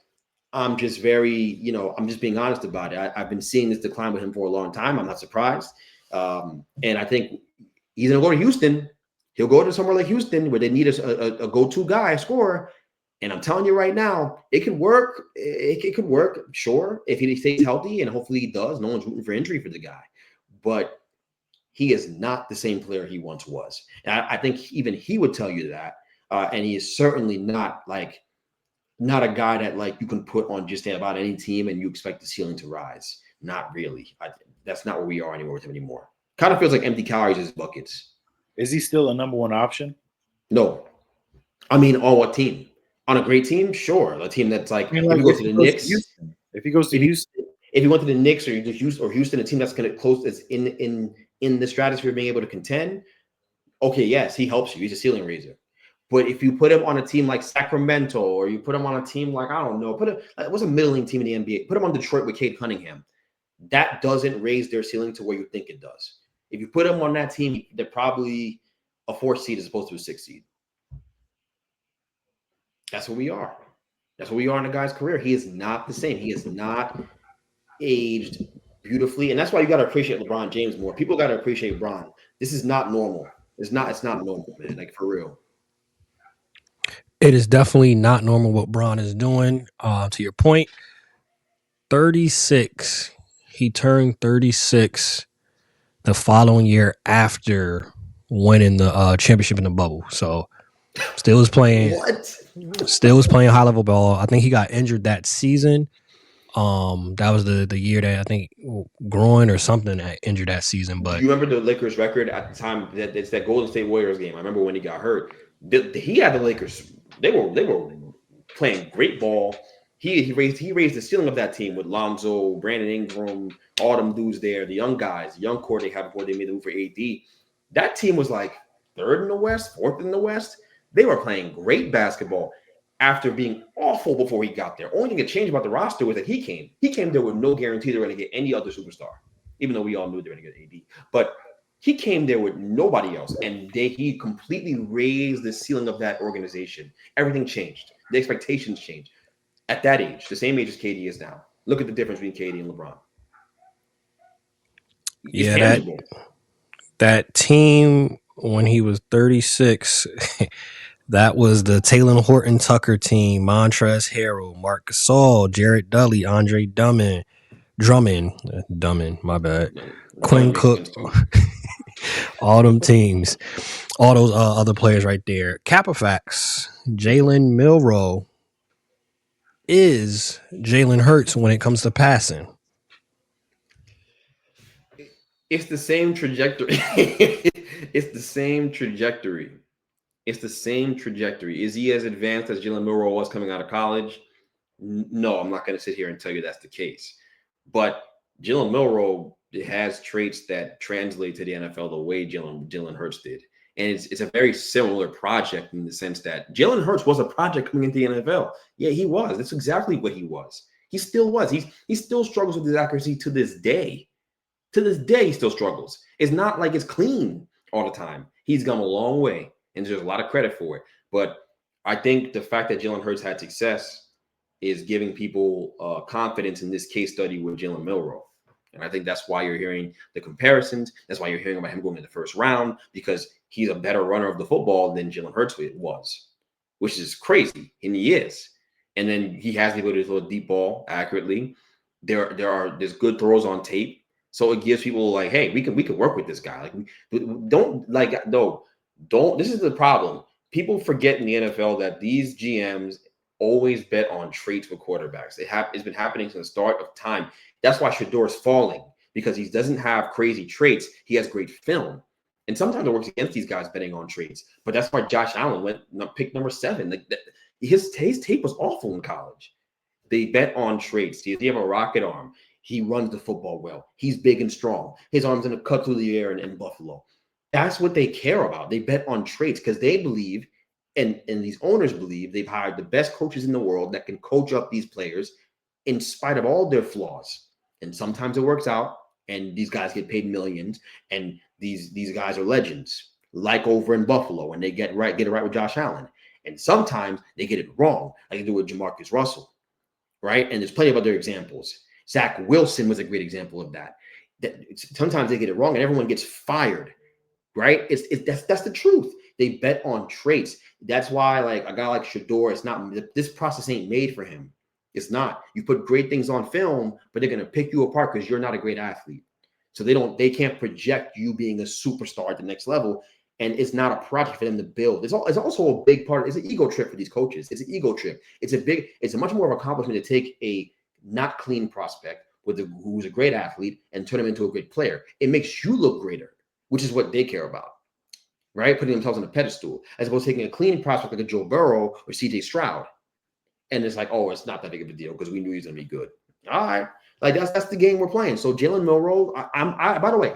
I'm just very, I'm just being honest about it. I've been seeing this decline with him for a long time. I'm not surprised. And I think he's going to go to Houston. He'll go to somewhere like Houston where they need a go-to guy, a scorer. And I'm telling you right now, it could work. It could work, sure, if he stays healthy, and hopefully he does. No one's rooting for injury for the guy. But he is not the same player he once was. And I think even he would tell you that. And he is certainly not a guy that like you can put on just about any team and you expect the ceiling to rise. Not really. That's not where we are anymore with him anymore. Kind of feels like empty calories as buckets. Is he still a number 1 option? No. I mean, on what team? On a great team? Sure. A team that's like, if he goes to the Knicks. If he goes to Houston. If he went to the Knicks or Houston, a team that's going to close that's in the stratosphere of being able to contend, okay, yes, he helps you. He's a ceiling raiser. But if you put him on a team like Sacramento, or you put him on a team like, I don't know, what's a middling team in the NBA? Put him on Detroit with Cade Cunningham. That doesn't raise their ceiling to where you think it does. If you put him on that team, they're probably a 4th seed as opposed to a 6th seed. That's what we are. That's what we are in a guy's career. He is not the same. He is not aged beautifully. And that's why you got to appreciate LeBron James more. People got to appreciate Bron. This is not normal. It's not normal, man. Like, for real. It is definitely not normal what Bron is doing. To your point, 36. He turned 36 the following year after winning the championship in the bubble. So still was playing high level ball. I think he got injured that season. That was the year that I think groin or something injured that season. But you remember the Lakers record at the time that it's that Golden State Warriors game. I remember when he got hurt. He had the Lakers. They were playing great ball. He raised the ceiling of that team with Lonzo, Brandon Ingram, all them dudes there, the young guys, the young core they had before they made the move for AD. That team was like 3rd in the West, 4th in the West. They were playing great basketball after being awful before he got there. Only thing that changed about the roster was that he came. He came there with no guarantee they're going to get any other superstar, even though we all knew they were going to get AD. But he came there with nobody else, and he completely raised the ceiling of that organization. Everything changed. The expectations changed. At that age, the same age as KD is now. Look at the difference between KD and LeBron. Yeah, that team when he was 36, that was the Taylor Horton Tucker team, Montrezl Harrell, Marc Gasol, Jared Dudley, Andre Drummond, my bad, Quinn Cook, all them teams, all those other players right there. Capifax, Jalen Milroe is Jalen Hurts when it comes to passing. It's the same trajectory. It's the same trajectory. Is he as advanced as Jalen Milroe was coming out of college? No, I'm not going to sit here and tell you that's the case. But Jalen Milroe has traits that translate to the NFL the way Jalen Hurts did. And it's a very similar project in the sense that Jalen Hurts was a project coming into the NFL. Yeah, he was. That's exactly what he was. He still was. He still struggles with his accuracy to this day. To this day, he still struggles. It's not like it's clean all the time. He's gone a long way, and there's a lot of credit for it. But I think the fact that Jalen Hurts had success is giving people confidence in this case study with Jalen Milroe. And I think that's why you're hearing the comparisons. That's why you're hearing about him going in the first round, because he's a better runner of the football than Jalen Hurts was, which is crazy, and he is. And then he has the ability to throw a deep ball accurately. There's good throws on tape, so it gives people like, hey, we can work with this guy. Like, don't. This is the problem. People forget in the NFL that these GMs always bet on traits with quarterbacks. It's been happening since the start of time. That's why Shador's falling, because he doesn't have crazy traits. He has great film. And sometimes it works against these guys betting on traits. But that's why Josh Allen went pick number 7. Like his tape was awful in college. They bet on traits. Does he have a rocket arm? He runs the football well. He's big and strong. His arm's going to cut through the air in Buffalo. That's what they care about. They bet on traits because they believe, and these owners believe, they've hired the best coaches in the world that can coach up these players in spite of all their flaws. And sometimes it works out, and these guys get paid millions, and these guys are legends, like over in Buffalo, when they get it right with Josh Allen. And sometimes they get it wrong, like they do with Jamarcus Russell, right? And there's plenty of other examples. Zach Wilson was a great example of that. Sometimes they get it wrong, and everyone gets fired, right? That's the truth. They bet on traits. That's why, like a guy like Shedeur, it's not, this process ain't made for him. It's not. You put great things on film, but they're going to pick you apart because you're not a great athlete. So they can't project you being a superstar at the next level. And it's not a project for them to build. It's also a big part. It's an ego trip for these coaches. It's an ego trip. It's a much more of an accomplishment to take a not clean prospect who's a great athlete and turn him into a great player. It makes you look greater, which is what they care about, right? Putting themselves on a pedestal, as opposed to taking a clean prospect like a Joe Burrow or CJ Stroud. And it's like, oh, it's not that big of a deal because we knew he was going to be good. All right. Like that's the game we're playing. So Jalen Milroe, by the way,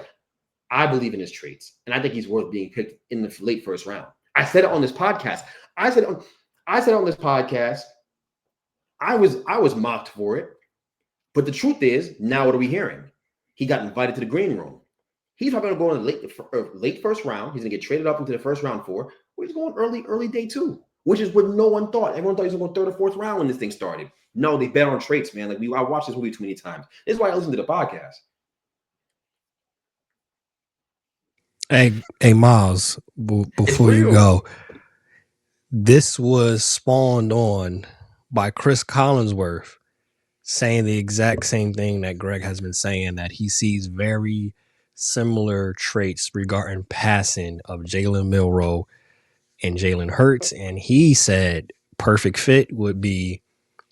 I believe in his traits, and I think he's worth being picked in the late first round. I said it on this podcast. I said on this podcast, I was mocked for it. But the truth is, now what are we hearing? He got invited to the green room. He's probably going to go in late first round. He's going to get traded up into the first round for. Or he's going early day 2, which is what no one thought. Everyone thought he was going to go 3rd or 4th round when this thing started. No, they bet on traits, man. Like I watched this movie too many times. This is why I listen to the podcast. Hey, Miles, before you go, this was spawned on by Chris Collinsworth saying the exact same thing that Greg has been saying, that he sees very similar traits regarding passing of Jalen Milroe and Jalen Hurts. And he said perfect fit would be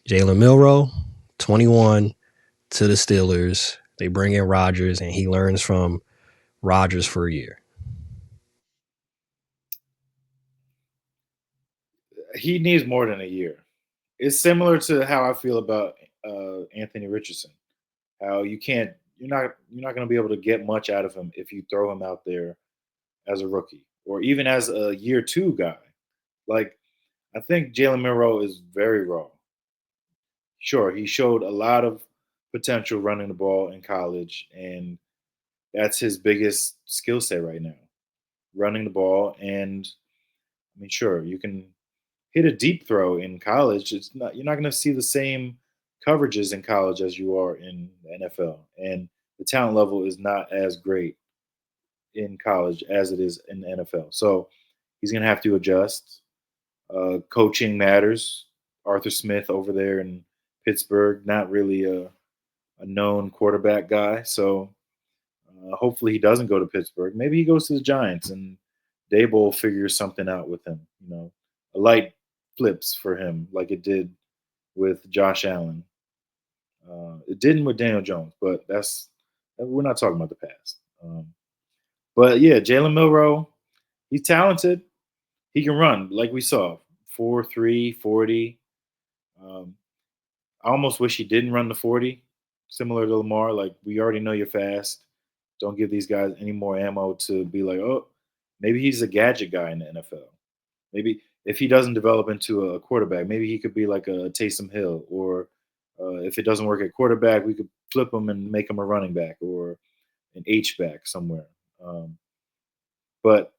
Jalen Milroe, 21, to the Steelers. They bring in Rodgers, and he learns from Rodgers for a year. He needs more than a year. It's similar to how I feel about Anthony Richardson. How you're not going to be able to get much out of him if you throw him out there as a rookie or even as a year 2 guy. Like, I think Jalen Milroe is very raw. Sure, he showed a lot of potential running the ball in college, and that's his biggest skill set right now, running the ball. And I mean, sure, you can hit a deep throw in college. You're not going to see the same coverages in college as you are in the NFL, and the talent level is not as great in college as it is in the NFL. So he's going to have to adjust. Coaching matters. Arthur Smith over there in Pittsburgh, not really a known quarterback guy. So hopefully he doesn't go to Pittsburgh. Maybe he goes to the Giants and Dable figures something out with him. A light flips for him like it did with Josh Allen. It didn't with Daniel Jones, but we're not talking about the past. But yeah, Jalen Milroe, he's talented. He can run, like we saw, 4.3, 40. I almost wish he didn't run the 40, similar to Lamar. Like, we already know you're fast. Don't give these guys any more ammo to be like, oh, maybe he's a gadget guy in the NFL. Maybe if he doesn't develop into a quarterback, maybe he could be like a Taysom Hill. Or if it doesn't work at quarterback, we could flip him and make him a running back or an H-back somewhere. But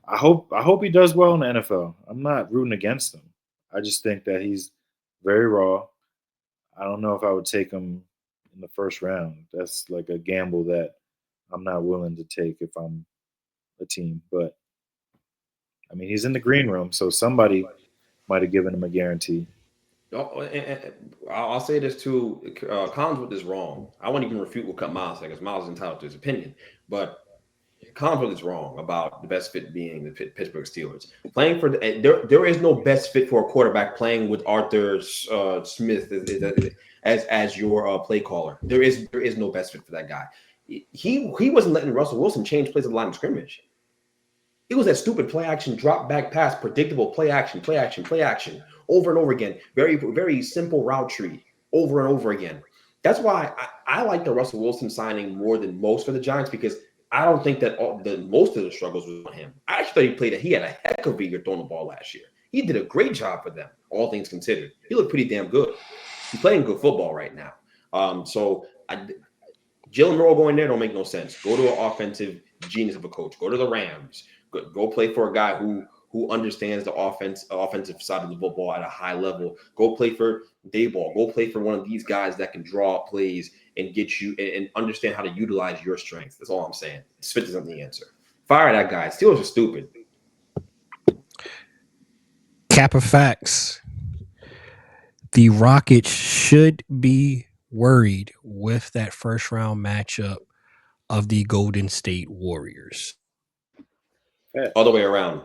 I hope he does well in the NFL. I'm not rooting against him. I just think that he's very raw. I don't know if I would take him in the first round. That's like a gamble that I'm not willing to take if I'm a team. But, I mean, he's in the green room, so somebody might have given him a guarantee. I'll say this too. Collinsworth is wrong. I won't even refute what Miles said because Miles is entitled to his opinion. But Collinsworth is wrong about the best fit being the Pittsburgh Steelers. Playing for there is no best fit for a quarterback playing with Arthur Smith as your play caller. There is no best fit for that guy. he wasn't letting Russell Wilson change plays at the line of scrimmage. It was that stupid play action, drop back pass, predictable play action, over and over again. Very, very simple route tree over and over again. That's why I like the Russell Wilson signing more than most for the Giants, because I don't think that most of the struggles was on him. I actually thought he had a heck of a year throwing the ball last year. He did a great job for them, all things considered. He looked pretty damn good. He's playing good football right now. Jalen Milroe going there don't make no sense. Go to an offensive genius of a coach. Go to the Rams. Go play for a guy who understands the offensive side of the football at a high level. Go play for Dayball. Go play for one of these guys that can draw up plays and get you and understand how to utilize your strengths. That's all I'm saying. Spit isn't the answer. Fire that guy. Steelers are stupid. Cap of facts. The Rockets should be worried with that first round matchup of the Golden State Warriors. Other way around.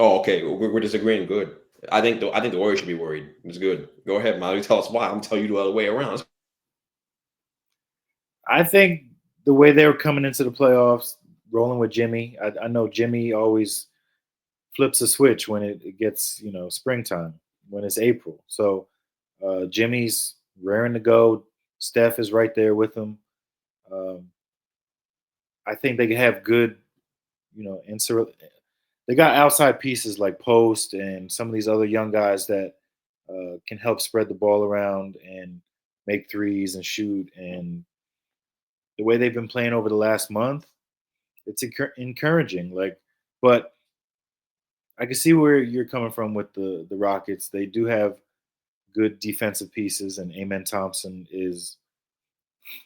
Oh, okay. We're disagreeing. Good. I think the Warriors should be worried. It's good. Go ahead, Molly. Tell us why. I'm telling you the other way around. I think the way they were coming into the playoffs, rolling with Jimmy. I know Jimmy always flips a switch when it gets springtime, when it's April. So Jimmy's raring to go. Steph is right there with him. I think they can have good, they got outside pieces like Post and some of these other young guys that can help spread the ball around and make threes and shoot. And the way they've been playing over the last month, it's encouraging. But I can see where you're coming from with the Rockets. They do have good defensive pieces, and Amen Thompson is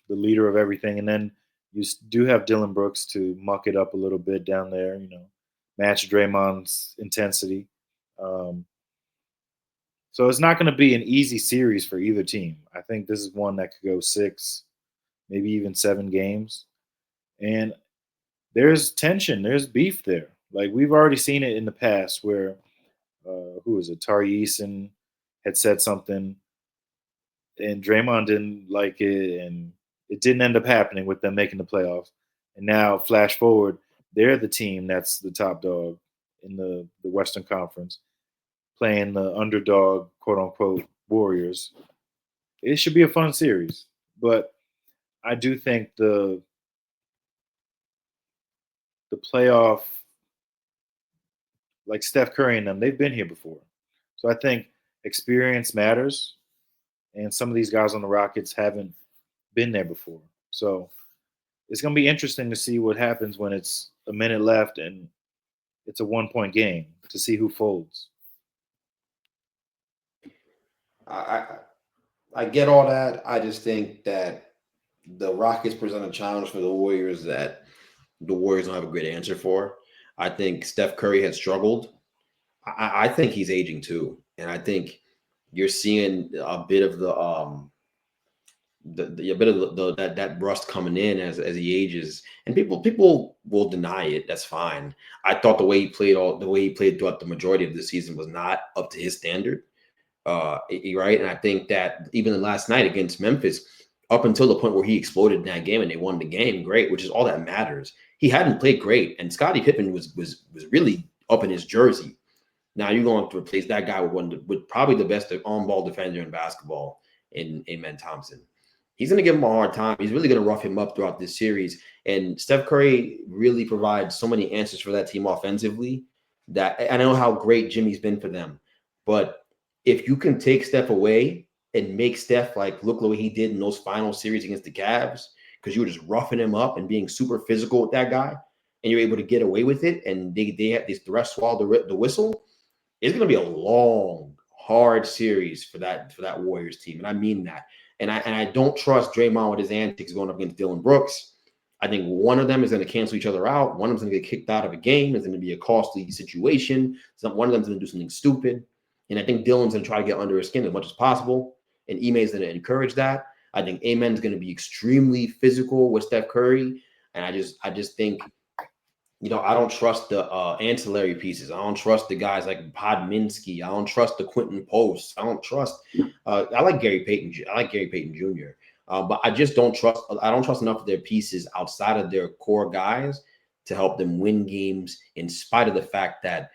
the leader of everything. And then you do have Dylan Brooks to muck it up a little bit down there, match Draymond's intensity. So it's not going to be an easy series for either team. I think this is one that could go 6, maybe even 7 games. And there's tension, there's beef there. Like, we've already seen it in the past where, who is it? Tari Eason had said something and Draymond didn't like it, and it didn't end up happening with them making the playoffs. And now, flash forward, they're the team that's the top dog in the Western Conference, playing the underdog, quote-unquote, Warriors. It should be a fun series. But I do think the playoff, like Steph Curry and them, they've been here before. So I think experience matters, and some of these guys on the Rockets haven't been there before. So it's going to be interesting to see what happens when it's a minute left and it's a 1-point game, to see who folds. I get all that. I just think that the Rockets present a challenge for the Warriors that the Warriors don't have a great answer for. I think Steph Curry has struggled. I think he's aging too, and I think you're seeing a bit of that rust coming in as he ages, and people will deny it. That's fine. I thought the way he played throughout the majority of the season was not up to his standard. Right, and I think that even last night against Memphis, up until the point where he exploded in that game and they won the game, great, which is all that matters. He hadn't played great, and Scottie Pippen was really up in his jersey. Now you're going to replace that guy with probably the best on-ball defender in basketball in Amen Thompson. He's going to give him a hard time. He's really going to rough him up throughout this series. And Steph Curry really provides so many answers for that team offensively that I know how great Jimmy's been for them. But if you can take Steph away and make Steph look the way he did in those final series against the Cavs, because you were just roughing him up and being super physical with that guy, and you're able to get away with it, and they have these threats swallow the whistle, it's going to be a long, hard series for that Warriors team, and I mean that. And I don't trust Draymond with his antics going up against Dylan Brooks. I think one of them is going to cancel each other out. One of them's going to get kicked out of a game. It's going to be a costly situation. One of them's going to do something stupid. And I think Dylan's going to try to get under his skin as much as possible. And Ime is going to encourage that. I think Amen's going to be extremely physical with Steph Curry. And I just think, I don't trust the ancillary pieces. I don't trust the guys like Podminsky. I don't trust the Quentin Post. I don't trust. I like Gary Payton. I like Gary Payton Jr. But I just don't trust. I don't trust enough of their pieces outside of their core guys to help them win games. In spite of the fact that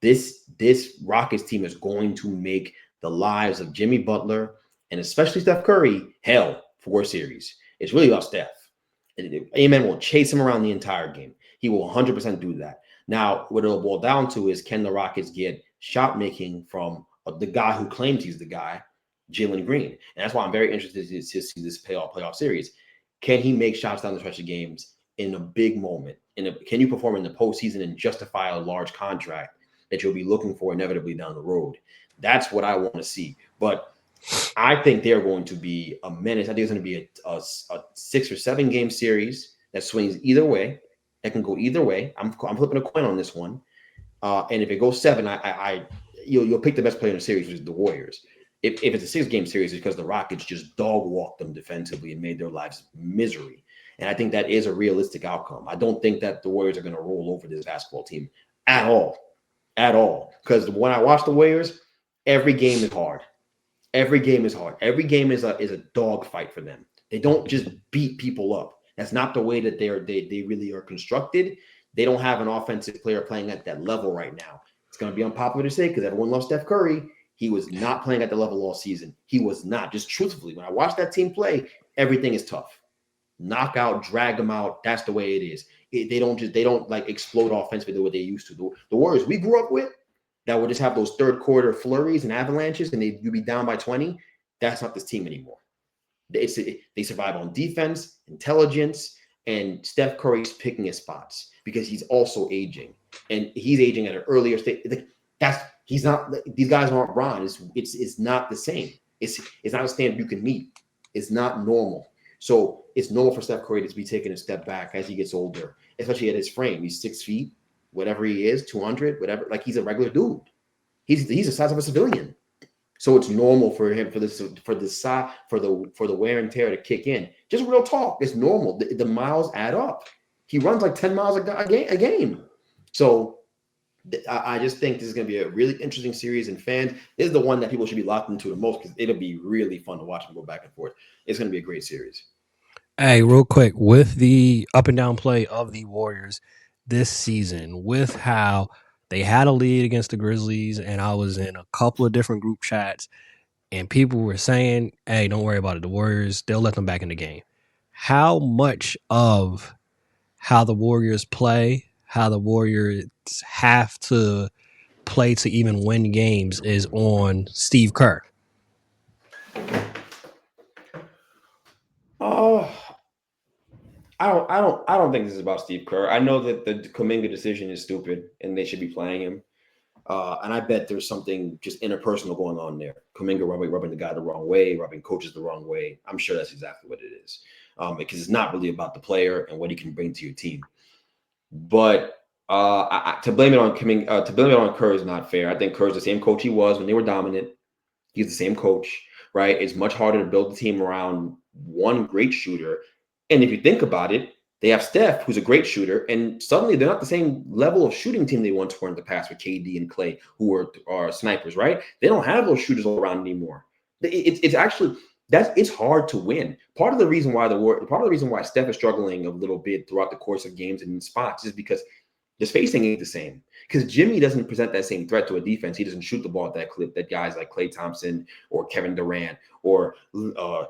this Rockets team is going to make the lives of Jimmy Butler and especially Steph Curry hell for a series. It's really about Steph. Amen will chase him around the entire game. He will 100% do that. Now, what it'll boil down to is, can the Rockets get shot making from the guy who claims he's the guy, Jalen Green? And that's why I'm very interested to see this playoff series. Can he make shots down the stretch of games in a big moment? Can you perform in the postseason and justify a large contract that you'll be looking for inevitably down the road? That's what I want to see. But I think they're going to be a menace. I think it's going to be a 6 or 7 game series that swings either way. That can go either way. I'm flipping a coin on this one. And if it goes 7, you'll pick the best player in the series, which is the Warriors. If it's a 6 game series, it's because the Rockets just dog walked them defensively and made their lives misery. And I think that is a realistic outcome. I don't think that the Warriors are going to roll over this basketball team at all. Because when I watch the Warriors, every game is hard. Every game is hard. Every game is a dog fight for them. They don't just beat people up. That's not the way that they really are constructed. They don't have an offensive player playing at that level right now. It's going to be unpopular to say because everyone loves Steph Curry. He was not playing at the level all season. He was not. Just truthfully, when I watch that team play, everything is tough. Knock out, drag them out. That's the way it is. They don't like explode offensively the way they used to. The Warriors we grew up with that would just have those third quarter flurries and avalanches, and you'd be down by 20. That's not this team anymore. They survive on defense, intelligence, and Steph Curry's picking his spots because he's also aging, and he's aging at an earlier stage. He's not. These guys aren't Bron. It's not the same. It's not a standard you can meet. It's not normal. So it's normal for Steph Curry to be taking a step back as he gets older, especially at his frame. He's 6 feet, whatever he is, 200, whatever. Like he's a regular dude. He's the size of a civilian. So it's normal for him for the wear and tear to kick in. Just real talk. It's normal. The miles add up. He runs like 10 miles a game. So I just think this is going to be a really interesting series, and fans, this is the one that people should be locked into the most because it'll be really fun to watch them go back and forth. It's going to be a great series. Hey, real quick, with the up and down play of the Warriors this season, with how they had a lead against the Grizzlies, and I was in a couple of different group chats, and people were saying, hey, don't worry about it. The Warriors, they'll let them back in the game. How much of how the Warriors play, how the Warriors have to play to even win games is on Steve Kerr? Oh, I don't think this is about Steve Kerr. I know that the Kuminga decision is stupid and they should be playing him. And I bet there's something just interpersonal going on there. Kuminga rubbing the guy the wrong way, rubbing coaches the wrong way. I'm sure that's exactly what it is. Because it's not really about the player and what he can bring to your team. But to blame it on Kuminga, to blame it on Kerr is not fair. I think Kerr's the same coach he was when they were dominant. He's the same coach, right? It's much harder to build a team around one great shooter. And if you think about it, they have Steph, who's a great shooter, and suddenly they're not the same level of shooting team they once were in the past with KD and Clay, who are snipers, right? They don't have those shooters all around anymore. It's actually it's hard to win. Part of the reason why Steph is struggling a little bit throughout the course of games and in spots is because the spacing ain't the same. Because Jimmy doesn't present that same threat to a defense. He doesn't shoot the ball at that clip that guys like Klay Thompson or Kevin Durant or we're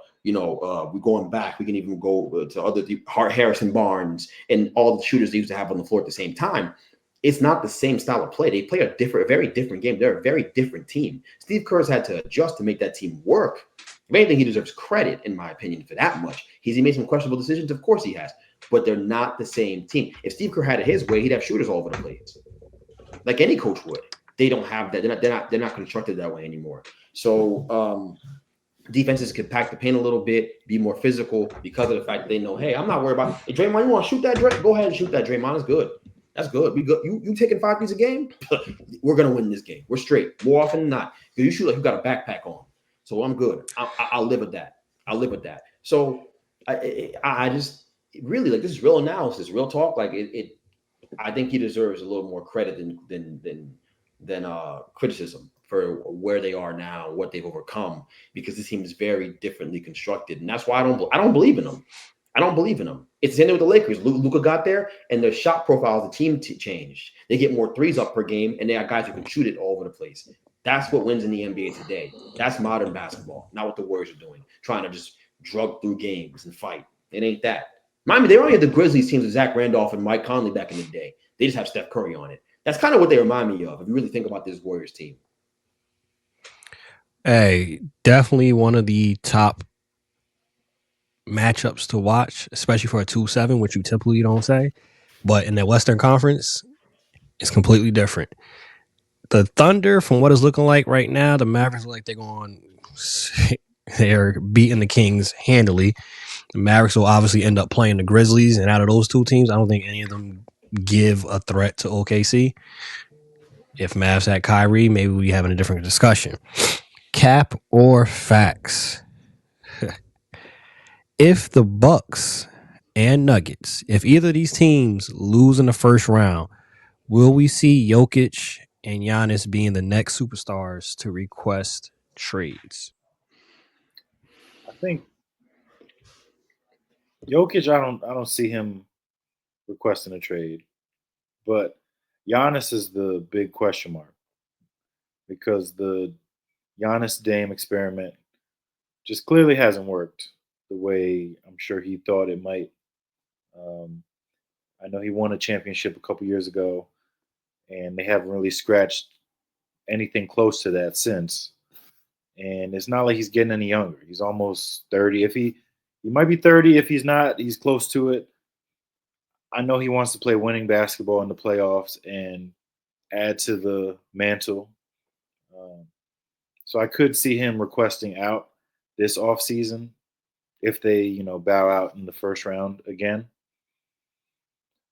going back. We can even go to other Harrison Barnes and all the shooters they used to have on the floor at the same time. It's not the same style of play. They play a very different game. They're a very different team. Steve Kerr's had to adjust to make that team work. If anything, he deserves credit, in my opinion, for that much. Has he made some questionable decisions? Of course he has. But they're not the same team. If Steve Kerr had it his way, he'd have shooters all over the place, like any coach would. They don't have that. They're not constructed that way anymore. So defenses can pack the paint a little bit, be more physical because of the fact that they know, hey, I'm not worried about it. Hey, Draymond, you want to shoot that? Go ahead and shoot that. Draymond is good. That's good. We good. You taking 5 threes a game? We're gonna win this game. We're straight more often than not. You shoot like you got a backpack on. So I'm good. I'll live with that. So I just really, like, this is real analysis, real talk. Like I think he deserves a little more credit than criticism for where they are now, what they've overcome, because this team is very differently constructed, and that's why I don't believe in them. I don't believe in them. It's the end with the Lakers. Luka got there, and the shot profile of the team changed. They get more threes up per game, and they have guys who can shoot it all over the place. That's what wins in the NBA today. That's modern basketball, not what the Warriors are doing, trying to just drug through games and fight. It ain't that. Mind me, they only had the Grizzlies teams with Zach Randolph and Mike Conley back in the day. They just have Steph Curry on it. That's kind of what they remind me of, if you really think about this Warriors team. Hey, definitely one of the top matchups to watch, especially for a 2-7, which you typically don't say. But in the Western Conference, it's completely different. The Thunder, from what it's looking like right now, the Mavericks look like they're beating the Kings handily. The Mavericks will obviously end up playing the Grizzlies, and out of those two teams, I don't think any of them give a threat to OKC. If Mavs had Kyrie, maybe we having a different discussion. Cap or facts? If the Bucks and Nuggets, if either of these teams lose in the first round, will we see Jokic and Giannis being the next superstars to request trades? I think Jokic, I don't see him requesting a trade, but Giannis is the big question mark because the Giannis Dame experiment just clearly hasn't worked the way I'm sure he thought it might. I know he won a championship a couple years ago, and they haven't really scratched anything close to that since. And it's not like he's getting any younger. He's almost 30. If he might be 30. If he's not, he's close to it. I know he wants to play winning basketball in the playoffs and add to the mantle. So I could see him requesting out this offseason if they, bow out in the first round again.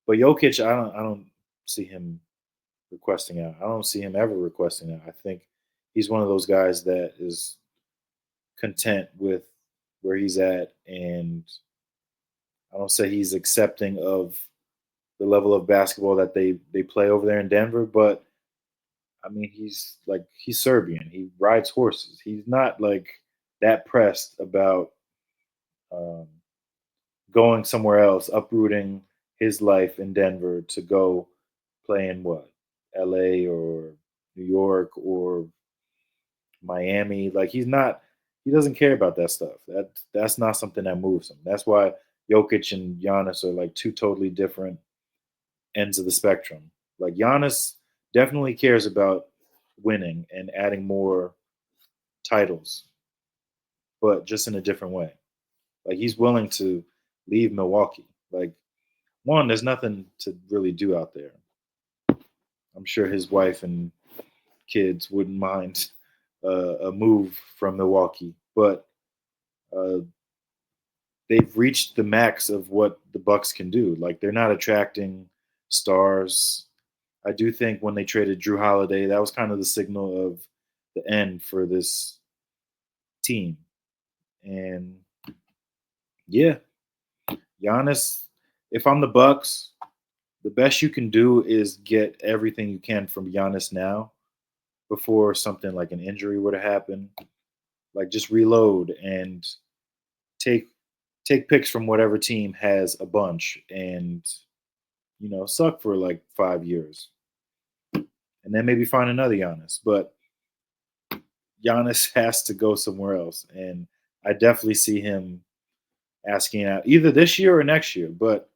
But Jokic, I don't see him requesting out. I don't see him ever requesting out. I think he's one of those guys that is content with where he's at, and I don't say he's accepting of the level of basketball that they play over there in Denver, but I mean, he's Serbian. He rides horses. He's not like that pressed about going somewhere else, uprooting his life in Denver to go play in what, LA or New York or Miami. Like he doesn't care about that stuff. That's not something that moves him. That's why Jokic and Giannis are like two totally different ends of the spectrum. Like Giannis definitely cares about winning and adding more titles, but just in a different way. Like he's willing to leave Milwaukee. Like one, there's nothing to really do out there. I'm sure his wife and kids wouldn't mind a move from Milwaukee, but they've reached the max of what the Bucks can do. Like they're not attracting stars. I do think when they traded Drew Holiday, that was kind of the signal of the end for this team. And yeah, Giannis, if I'm the Bucks, the best you can do is get everything you can from Giannis now before something like an injury were to happen. Like just reload and take picks from whatever team has a bunch and suck for like 5 years. And then maybe find another Giannis. But Giannis has to go somewhere else. And I definitely see him asking out either this year or next year. But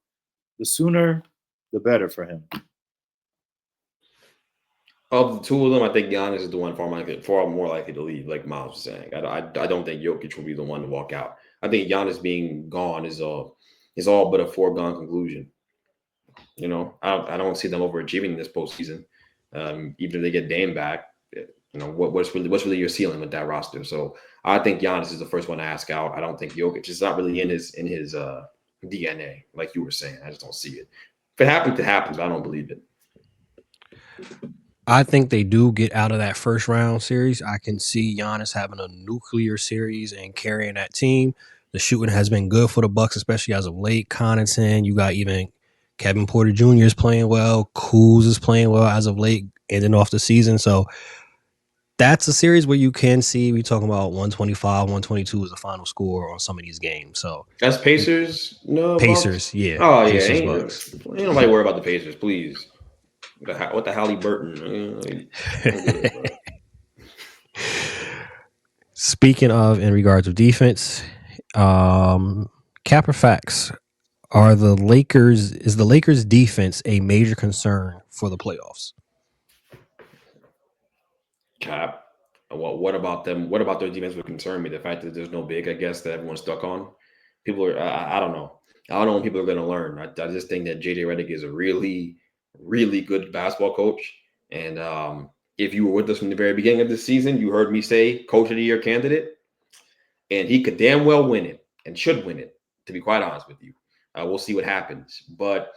the sooner, the better for him. Of the two of them, I think Giannis is the one far more likely to leave, like Miles was saying. I don't think Jokic will be the one to walk out. I think Giannis being gone is all but a foregone conclusion. I don't see them overachieving this postseason. Even if they get Dame back, what's really your ceiling with that roster? So I think Giannis is the first one to ask out. I don't think Jokic is not really in his DNA, like you were saying. I just don't see it. If it happens, it happens. But I don't believe it. I think they do get out of that first round series. I can see Giannis having a nuclear series and carrying that team. The shooting has been good for the Bucks, especially as of late. Connaughton, you got even Kevin Porter Jr. is playing well. Kuz is playing well as of late. ending off the season. So that's a series where you can see we talking about 125, 122 is the final score on some of these games. So that's Pacers. No, Pacers, Bucks? yeah. Oh yeah, Pacers, ain't Bucks. nobody worry about the Pacers, please. What the Halliburton? Speaking of, in regards of defense, Capper facts is the Lakers defense a major concern for the playoffs? Cap. What about them? What about their defense would concern me? The fact that there's no big, I guess, that everyone's stuck on. People are, I don't know. I don't know when people are going to learn. I just think that JJ Redick is a really, really good basketball coach. And if you were with us from the very beginning of the season, you heard me say coach of the year candidate, and he could damn well win it and should win it. To be quite honest with you, we'll see what happens. But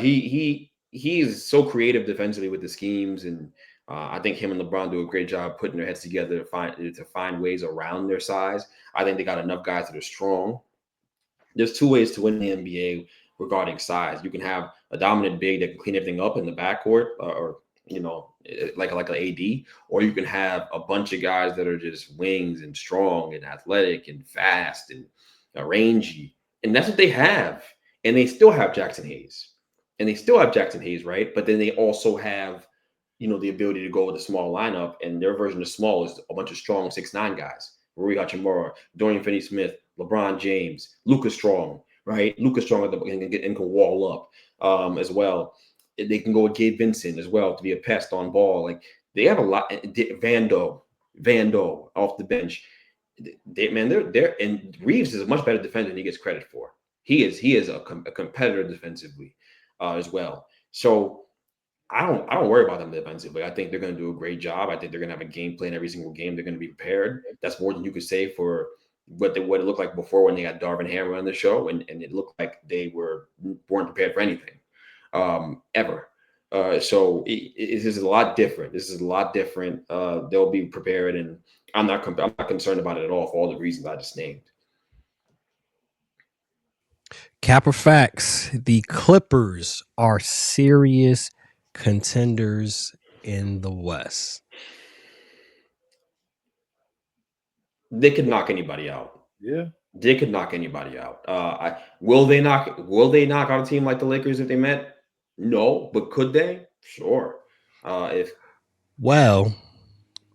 he is so creative defensively with the schemes, and I think him and LeBron do a great job putting their heads together to find ways around their size. I think they got enough guys that are strong. There's two ways to win the NBA regarding size. You can have a dominant big that can clean everything up in the backcourt, or like an AD, or you can have a bunch of guys that are just wings and strong and athletic and fast and rangy, and that's what they have. And they still have Jackson Hayes, right? But then they also have, the ability to go with a small lineup, and their version of small is a bunch of strong 6'9" guys. Rui Hachimura, Dorian Finney-Smith, LeBron James, Lucas Strong, right? Lucas Strong and can wall up as well. They can go with Gabe Vincent as well to be a pest on ball. Like, they have a lot. Vando off the bench. They're and Reeves is a much better defender than he gets credit for. He is a competitor defensively as well. So I don't worry about them defensively. I think they're going to do a great job. I think they're going to have a game plan every single game. They're going to be prepared. That's more than you could say for what it looked like before when they had Darvin Ham on the show, and it looked like they weren't prepared for anything ever. So this is a lot different. They'll be prepared, and I'm not concerned about it at all for all the reasons I just named. Capper facts: the Clippers are serious contenders in the West. They could knock anybody out. Yeah, they could knock anybody out. Will they knock out a team like the Lakers if they met? No, but could they? Sure. The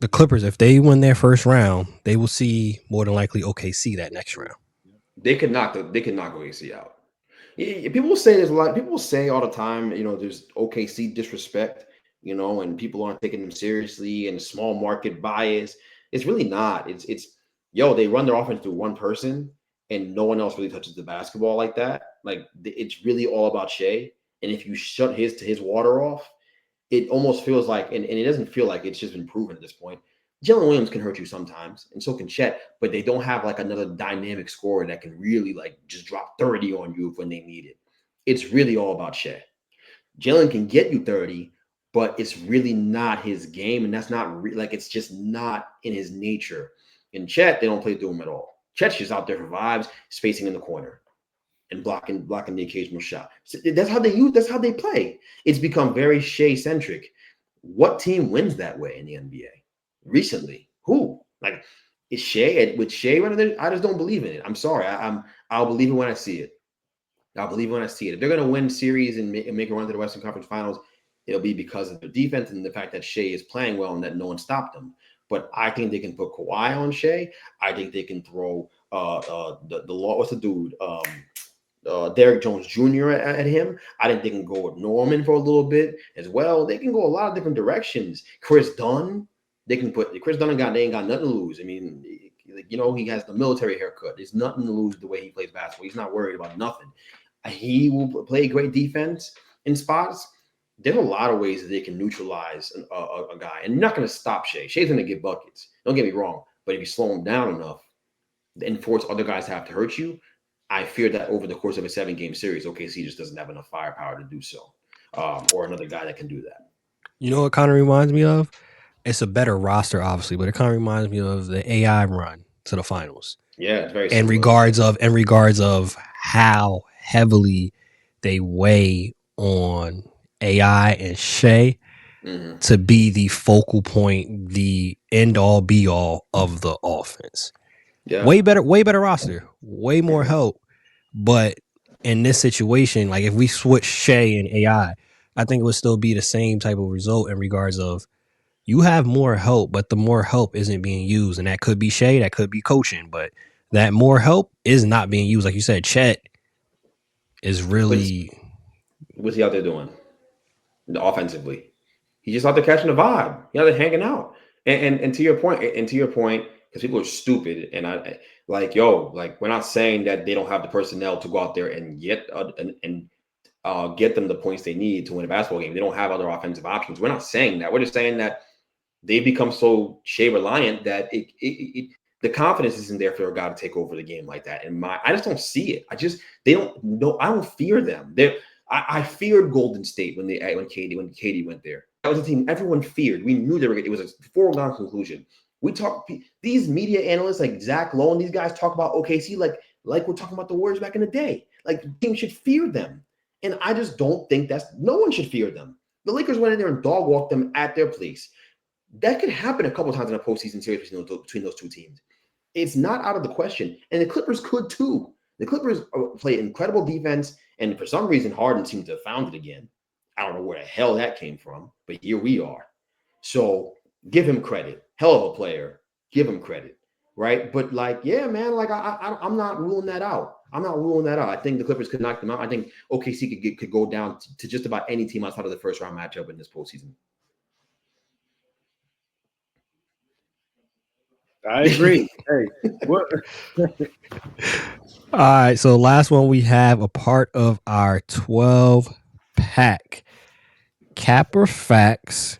Clippers, if they win their first round, they will see more than likely OKC that next round. They could knock OKC out. People say there's a lot. People say all the time, there's OKC disrespect, and people aren't taking them seriously, and small market bias. It's really not. It's they run their offense through one person, and no one else really touches the basketball like that. Like, it's really all about Shea. And if you shut his water off, it almost feels like, and it doesn't feel like it's just been proven at this point. Jalen Williams can hurt you sometimes, and so can Chet, but they don't have like another dynamic scorer that can really like just drop 30 on you when they need it. It's really all about Shea. Jalen can get you 30, but it's really not his game, and that's not it's just not in his nature. In Chet, they don't play through him at all. Chet's just out there for vibes, spacing in the corner, and blocking the occasional shot. So that's how they play. It's become very Shea-centric. What team wins that way in the NBA recently? Who? Like, is Shea with Shea running there? I just don't believe in it. I'm sorry. I'll believe it when I see it. If they're going to win series and make a run to the Western Conference Finals, it'll be because of their defense and the fact that Shea is playing well and that no one stopped them. But I think they can put Kawhi on Shea. I think they can throw what's the dude? Derrick Jones Jr. at him. I think they can go with Norman for a little bit as well. They can go a lot of different directions. Chris Dunn. They can put Chris Dunn. They ain't got nothing to lose. I mean, he has the military haircut. There's nothing to lose the way he plays basketball. He's not worried about nothing. He will play great defense in spots. There's a lot of ways that they can neutralize a guy, and you're not going to stop Shea. Shea's going to get buckets. Don't get me wrong, but if you slow him down enough and force other guys to have to hurt you, I fear that over the course of a 7-game series, OKC just doesn't have enough firepower to do so, or another guy that can do that. You know what kind of reminds me of? It's a better roster, obviously, but it kind of reminds me of the AI run to the finals. Yeah, it's very in regards of how heavily they weigh on AI and Shea. to be the focal point, the end all be all of the offense. Yeah. Way better roster, way more help. But in this situation, like if we switch Shea and AI, I think it would still be the same type of result in regards of you have more help, but the more help isn't being used. And that could be Shea, that could be coaching, but that more help is not being used. Like you said, Chet is really. What's he out there doing offensively? He's just out there catching the vibe. He's out there hanging out. And to your point, because people are stupid, and I like, we're not saying that they don't have the personnel to go out there and get get them the points they need to win a basketball game. They don't have other offensive options. We're not saying that. We're just saying that they've become so Shea reliant that the confidence isn't there for a guy to take over the game like that. And I just don't see it. They don't know. I don't fear them. I feared Golden State when KD went there. That was a team everyone feared. We knew they were. It was a foregone conclusion. These media analysts like Zach Lowe and these guys talk about OKC like we're talking about the Warriors back in the day. Like teams should fear them, and I just don't think no one should fear them. The Lakers went in there and dog walked them at their place. That could happen a couple of times in a postseason series between those two teams. It's not out of the question, and the Clippers could too. The Clippers play incredible defense, and for some reason, Harden seems to have found it again. I don't know where the hell that came from, but here we are. So give him credit. Hell of a player. Give him credit, right? But man, I'm not ruling that out. I think the Clippers could knock them out. I think OKC could go down to just about any team outside of the first round matchup in this postseason. I agree. Hey, what? All right, so last one we have a part of our 12-pack. Cap or facts?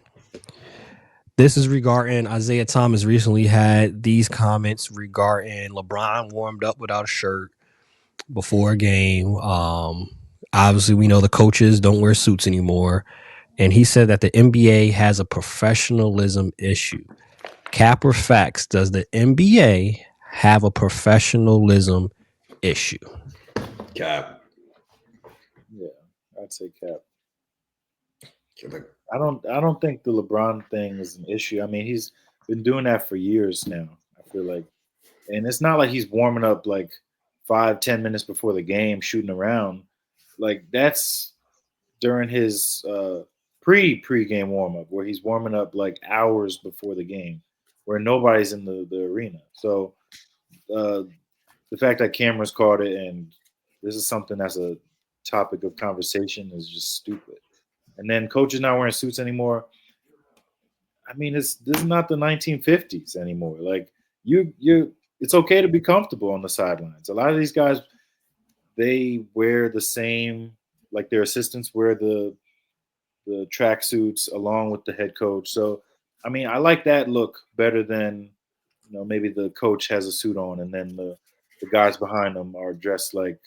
This is regarding Isaiah Thomas recently had these comments regarding LeBron warmed up without a shirt before a game. Obviously, we know the coaches don't wear suits anymore. And he said that the NBA has a professionalism issue. Cap or facts? Does the NBA have a professionalism issue? Cap. Yeah, I'd say cap. I don't think the LeBron thing is an issue. I mean, he's been doing that for years now. I feel like, and it's not like he's warming up like 5-10 minutes before the game, shooting around. Like that's during his pre-game warm up, where he's warming up like hours before the game, where nobody's in the arena. So the fact that cameras caught it and this is something that's a topic of conversation is just stupid. And then coaches not wearing suits anymore. I mean, this is not the 1950s anymore. Like it's okay to be comfortable on the sidelines. A lot of these guys, they wear the same, like their assistants wear the track suits along with the head coach. So, I mean, I like that look better than, maybe the coach has a suit on and then the guys behind them are dressed like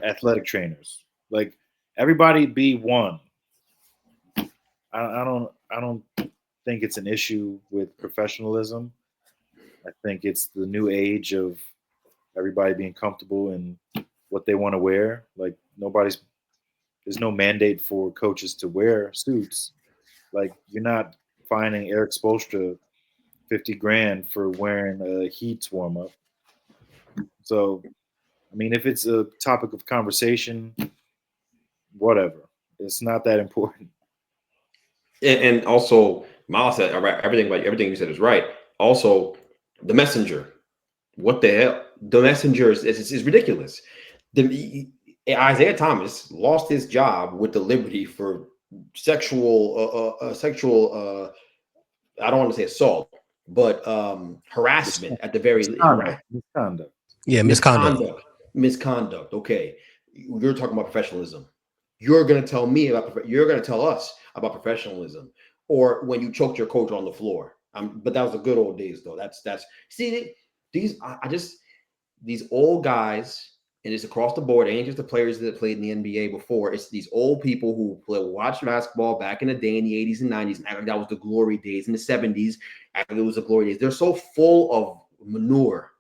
athletic trainers. Like everybody be one. I don't think it's an issue with professionalism. I think it's the new age of everybody being comfortable in what they want to wear. Like there's no mandate for coaches to wear suits. Like you're not fining Eric Spoelstra $50,000 for wearing a Heat's warm up. So, I mean, if it's a topic of conversation, whatever. It's not that important. And also, Miles said everything you said is right. Also, the messenger. What the hell? The messenger is ridiculous. Isaiah Thomas lost his job with the Liberty for sexual. I don't want to say assault, but harassment at the very least. Misconduct. Yeah, misconduct. Misconduct. Okay, you're talking about professionalism. You're going to tell us about professionalism, or when you choked your coach on the floor. But that was the good old days, though. These old guys, and it's across the board. It ain't just the players that played in the NBA before. It's these old people who watched basketball back in the day in the 80s and 90s, and act like that was the glory days. In the 70s, act like it was the glory days. They're so full of manure.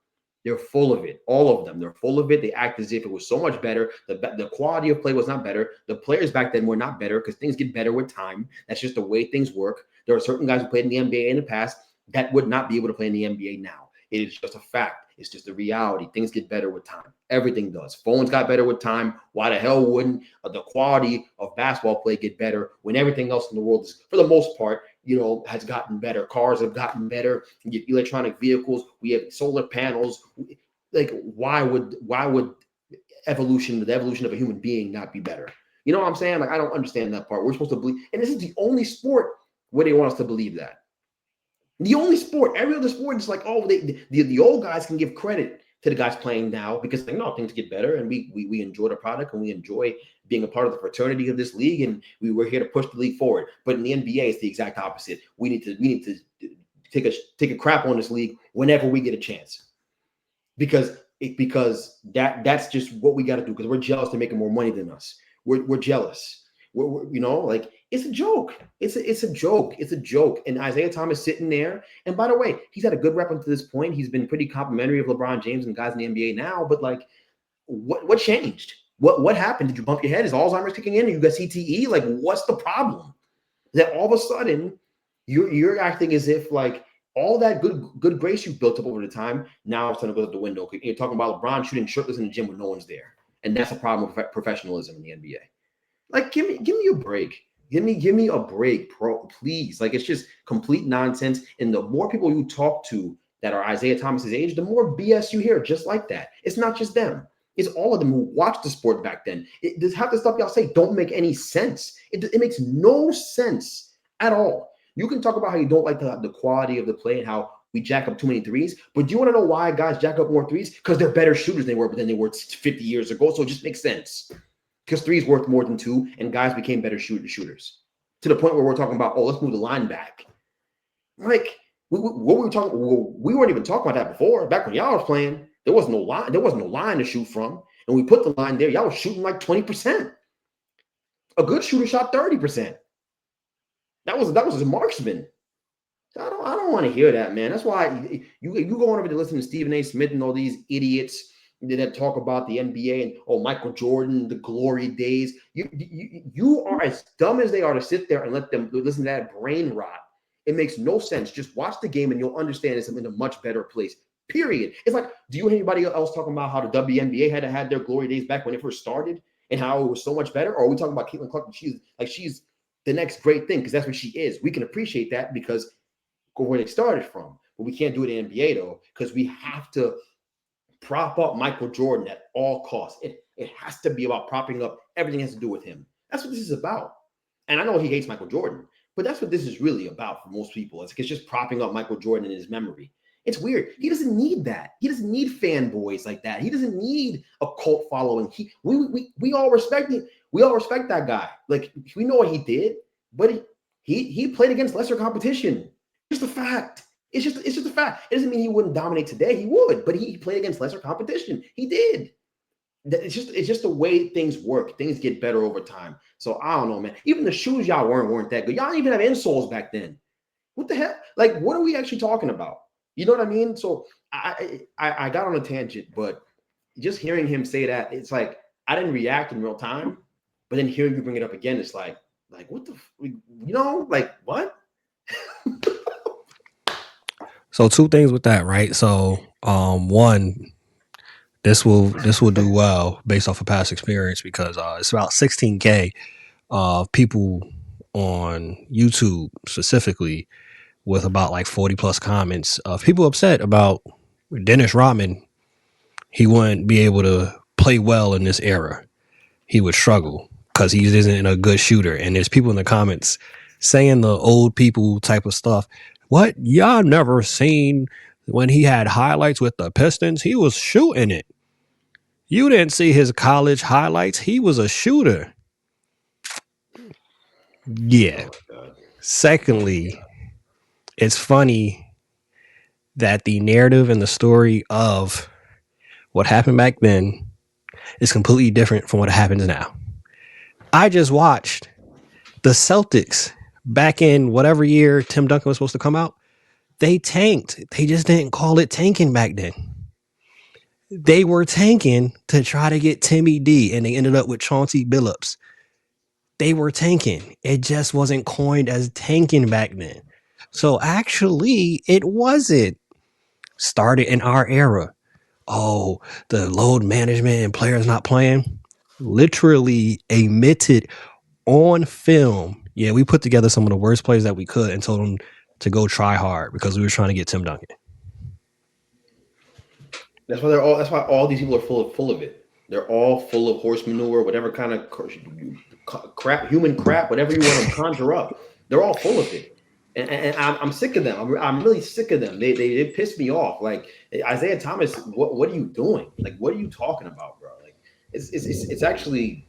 They're full of it. All of them. They're full of it. They act as if it was so much better. The quality of play was not better. The players back then were not better because things get better with time. That's just the way things work. There are certain guys who played in the NBA in the past that would not be able to play in the NBA now. It is just a fact. It's just a reality. Things get better with time. Everything does. Phones got better with time. Why the hell wouldn't the quality of basketball play get better when everything else in the world is, for the most part, has gotten better. Cars have gotten better. You get electronic vehicles. We have solar panels. Like, why would the evolution of a human being not be better? You know what I'm saying? Like, I don't understand that part. We're supposed to believe, and this is the only sport where they want us to believe that. The only sport, every other sport is like, oh, the old guys can give credit to the guys playing now because things get better and we enjoy the product and we enjoy being a part of the fraternity of this league and we're here to push the league forward. But in the NBA, it's the exact opposite. We need to take a crap on this league whenever we get a chance because that's just what we got to do because we're jealous they're making more money than us. We're jealous. We're it's a joke. It's a joke. It's a joke. And Isaiah Thomas sitting there. And by the way, he's had a good rep up to this point. He's been pretty complimentary of LeBron James and guys in the NBA now. But like, what changed? What happened? Did you bump your head? Is Alzheimer's kicking in? Or you got CTE? Like, what's the problem? That all of a sudden you're acting as if like all that good grace you've built up over the time now it's going to go out the window. You're talking about LeBron shooting shirtless in the gym when no one's there, and that's a problem with professionalism in the NBA. Like, give me a break. Give me a break, please. Like, it's just complete nonsense. And the more people you talk to that are Isaiah Thomas's age, the more BS you hear just like that. It's not just them. It's all of them who watched the sport back then. Half the stuff y'all say don't make any sense. It makes no sense at all. You can talk about how you don't like the quality of the play and how we jack up too many threes, but do you want to know why guys jack up more threes? Because they're better shooters than they were 50 years ago. So it just makes sense. Because three's worth more than two, and guys became better shooters to the point where we're talking about, oh, let's move the line back. Like, what we were talking, we weren't even talking about that before. Back when y'all was playing, there was no line. There wasn't no line to shoot from, and we put the line there. Y'all was shooting like 20%. A good shooter shot 30%. That was a marksman. I don't want to hear that, man. That's why you go on over to listen to Stephen A. Smith and all these idiots that talk about the NBA and Michael Jordan, the glory days. You are as dumb as they are to sit there and let them listen to that brain rot. It makes no sense. Just watch the game and you'll understand it's in a much better place. Period. It's like, do you hear anybody else talking about how the WNBA had their glory days back when it first started and how it was so much better? Or are we talking about Caitlin Clark and she's the next great thing because that's what she is. We can appreciate that because where they started from, but we can't do it in the NBA though because we have to prop up Michael Jordan at all costs. It has to be about propping up everything has to do with him. That's what this is about. And I know he hates Michael Jordan, but that's what this is really about for most people. It's just propping up Michael Jordan in his memory. It's weird. He doesn't need that. He doesn't need fanboys like that. He doesn't need a cult following. We all respect him. We all respect that guy. Like, we know what he did, but he played against lesser competition. It's just a fact. It's just a fact. It doesn't mean he wouldn't dominate today. He would, but he played against lesser competition. He did. It's just the way things work. Things get better over time. So I don't know, man. Even the shoes y'all weren't that good. Y'all didn't even have insoles back then. What the hell? Like, what are we actually talking about? You know what I mean? So I got on a tangent, but just hearing him say that, it's like I didn't react in real time, but then hearing you bring it up again, it's like what the, like what? So two things with that, right? So one, this will do well based off of past experience because it's about 16K of people on YouTube specifically with about like 40 plus comments of people upset about Dennis Rodman. He wouldn't be able to play well in this era. He would struggle because he isn't a good shooter. And there's people in the comments saying the old people type of stuff. What? Y'all never seen when he had highlights with the Pistons? He was shooting it. You didn't see his college highlights. He was a shooter. Yeah. Oh, Secondly, it's funny that the narrative and the story of what happened back then is completely different from what happens now. I just watched the Celtics back in whatever year Tim Duncan was supposed to come out. They tanked. They just didn't call it tanking back then. They were tanking to try to get Timmy D, and they ended up with Chauncey Billups. They were tanking. It just wasn't coined as tanking back then. So actually, it wasn't started in our era. Oh, the load management and players not playing. Literally admitted on film. Yeah, we put together some of the worst plays that we could and told them to go try hard because we were trying to get Tim Duncan. That's why all these people are full of it. They're all full of horse manure, whatever kind of crap, human crap, whatever you want to conjure up. They're all full of it. And I'm sick of them. I'm really sick of them. They piss me off. Like Isaiah Thomas, what are you doing? Like, what are you talking about, bro? Like, it's actually,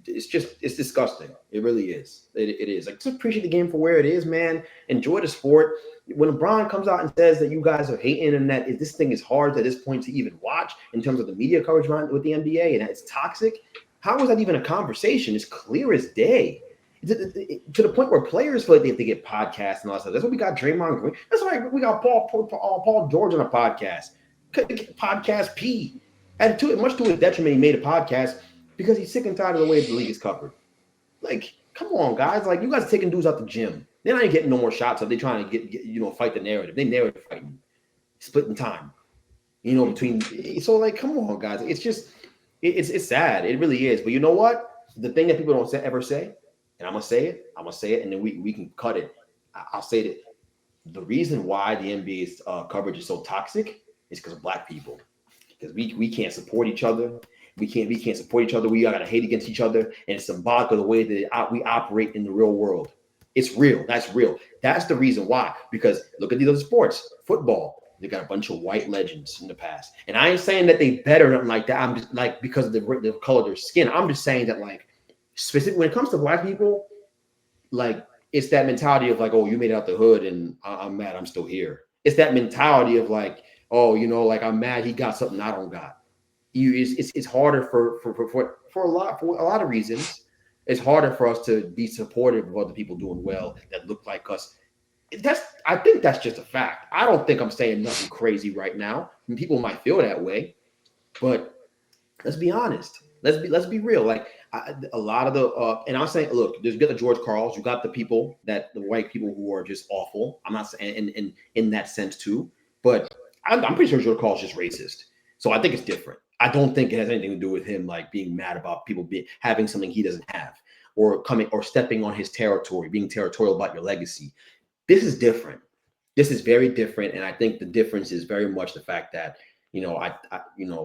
it's disgusting. It really is. It is. Like, just appreciate the game for where it is, man. Enjoy the sport. When LeBron comes out and says that you guys are hating and that this thing is hard at this point to even watch in terms of the media coverage with the NBA and it's toxic, how is that even a conversation? It's clear as day. To the point where players feel like they have to get podcasts and all that stuff. That's why we got Draymond Green. That's why we got Paul George on a podcast. Podcast P. And much to his detriment, he made a podcast because he's sick and tired of the way the league is covered. Like, come on, guys. Like, you guys are taking dudes out the gym. They're not getting no more shots up. They're trying to get fight the narrative. They narrative fighting, splitting time. Between. So, like, come on, guys. It's just, it's sad. It really is. But you know what? The thing that people don't ever say, and I'm gonna say it, and then we can cut it. I'll say that the reason why the NBA's coverage is so toxic is because of Black people. Because we can't support each other. We can't support each other. We gotta hate against each other, and it's symbolic of the way that we operate in the real world. It's real. That's real. That's the reason why. Because look at these other sports. Football, they got a bunch of white legends in the past, and I ain't saying that they better or nothing like that. I'm just like because of the color of their skin. I'm just saying that like specifically when it comes to Black people, like it's that mentality of like, oh, you made it out the hood, and I'm mad I'm still here. It's that mentality of like, oh, like I'm mad he got something I don't got. It's harder for a lot of reasons. It's harder for us to be supportive of other people doing well that look like us. I think that's just a fact. I don't think I'm saying nothing crazy right now. I mean, people might feel that way, but let's be honest. Let's be real. Like a lot of the and I'm saying, look, you got the George Carls, you got the white people who are just awful. I'm not saying in that sense too, but I'm pretty sure George Carl's just racist. So I think it's different. I don't think it has anything to do with him like being mad about people having something he doesn't have, or coming or stepping on his territory, being territorial about your legacy. This is different. This is very different, and I think the difference is very much the fact that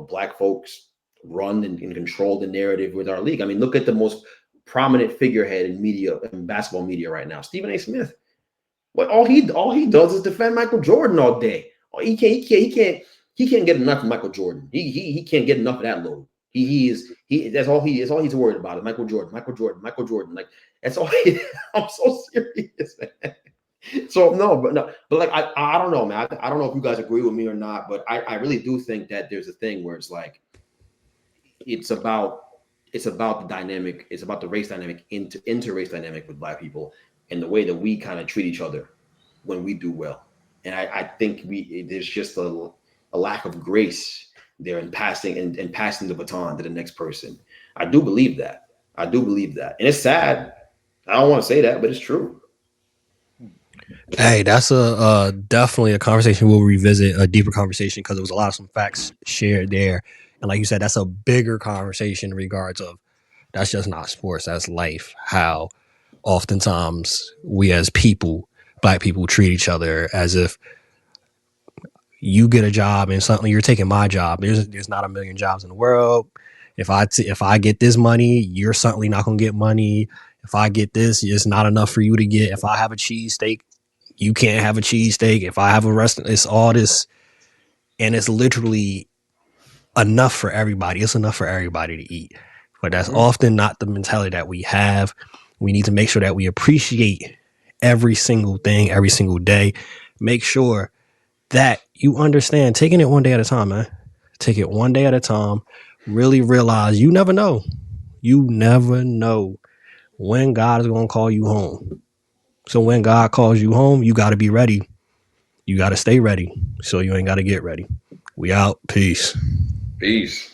Black folks run and control the narrative with our league. I mean, look at the most prominent figurehead in media, in basketball media right now, Stephen A. Smith. What all he does is defend Michael Jordan all day. He can't get enough of Michael Jordan. He can't get enough of that load. That's all he's worried about is Michael Jordan. Like that's all. I'm so serious, man. So but like I don't know, man. I don't know if you guys agree with me or not, but I really do think that there's a thing where it's like it's about the dynamic. It's about the race dynamic, inter-race dynamic with Black people and the way that we kind of treat each other when we do well. And I think there's just a lack of grace there in passing and passing the baton to the next person. I do believe that. And it's sad. I don't want to say that, but it's true. Hey, that's definitely a conversation we'll revisit, a deeper conversation, because there was a lot of some facts shared there. And like you said, that's a bigger conversation in regards of that's just not sports, that's life. How oftentimes we as people, Black people, treat each other as if you get a job and suddenly you're taking my job. There's not a million jobs in the world. If I get this money, you're certainly not going to get money. If I get this, it's not enough for you to get. If I have a cheesesteak, you can't have a cheesesteak. If I have a restaurant, it's all this. And it's literally enough for everybody. It's enough for everybody to eat. But that's often not the mentality that we have. We need to make sure that we appreciate every single thing, every single day. Make sure that you understand taking it one day at a time, man. Take it one day at a time. Really realize you never know. You never know when God is going to call you home. So when God calls you home, you got to be ready. You got to stay ready. So you ain't got to get ready. We out. Peace. Peace.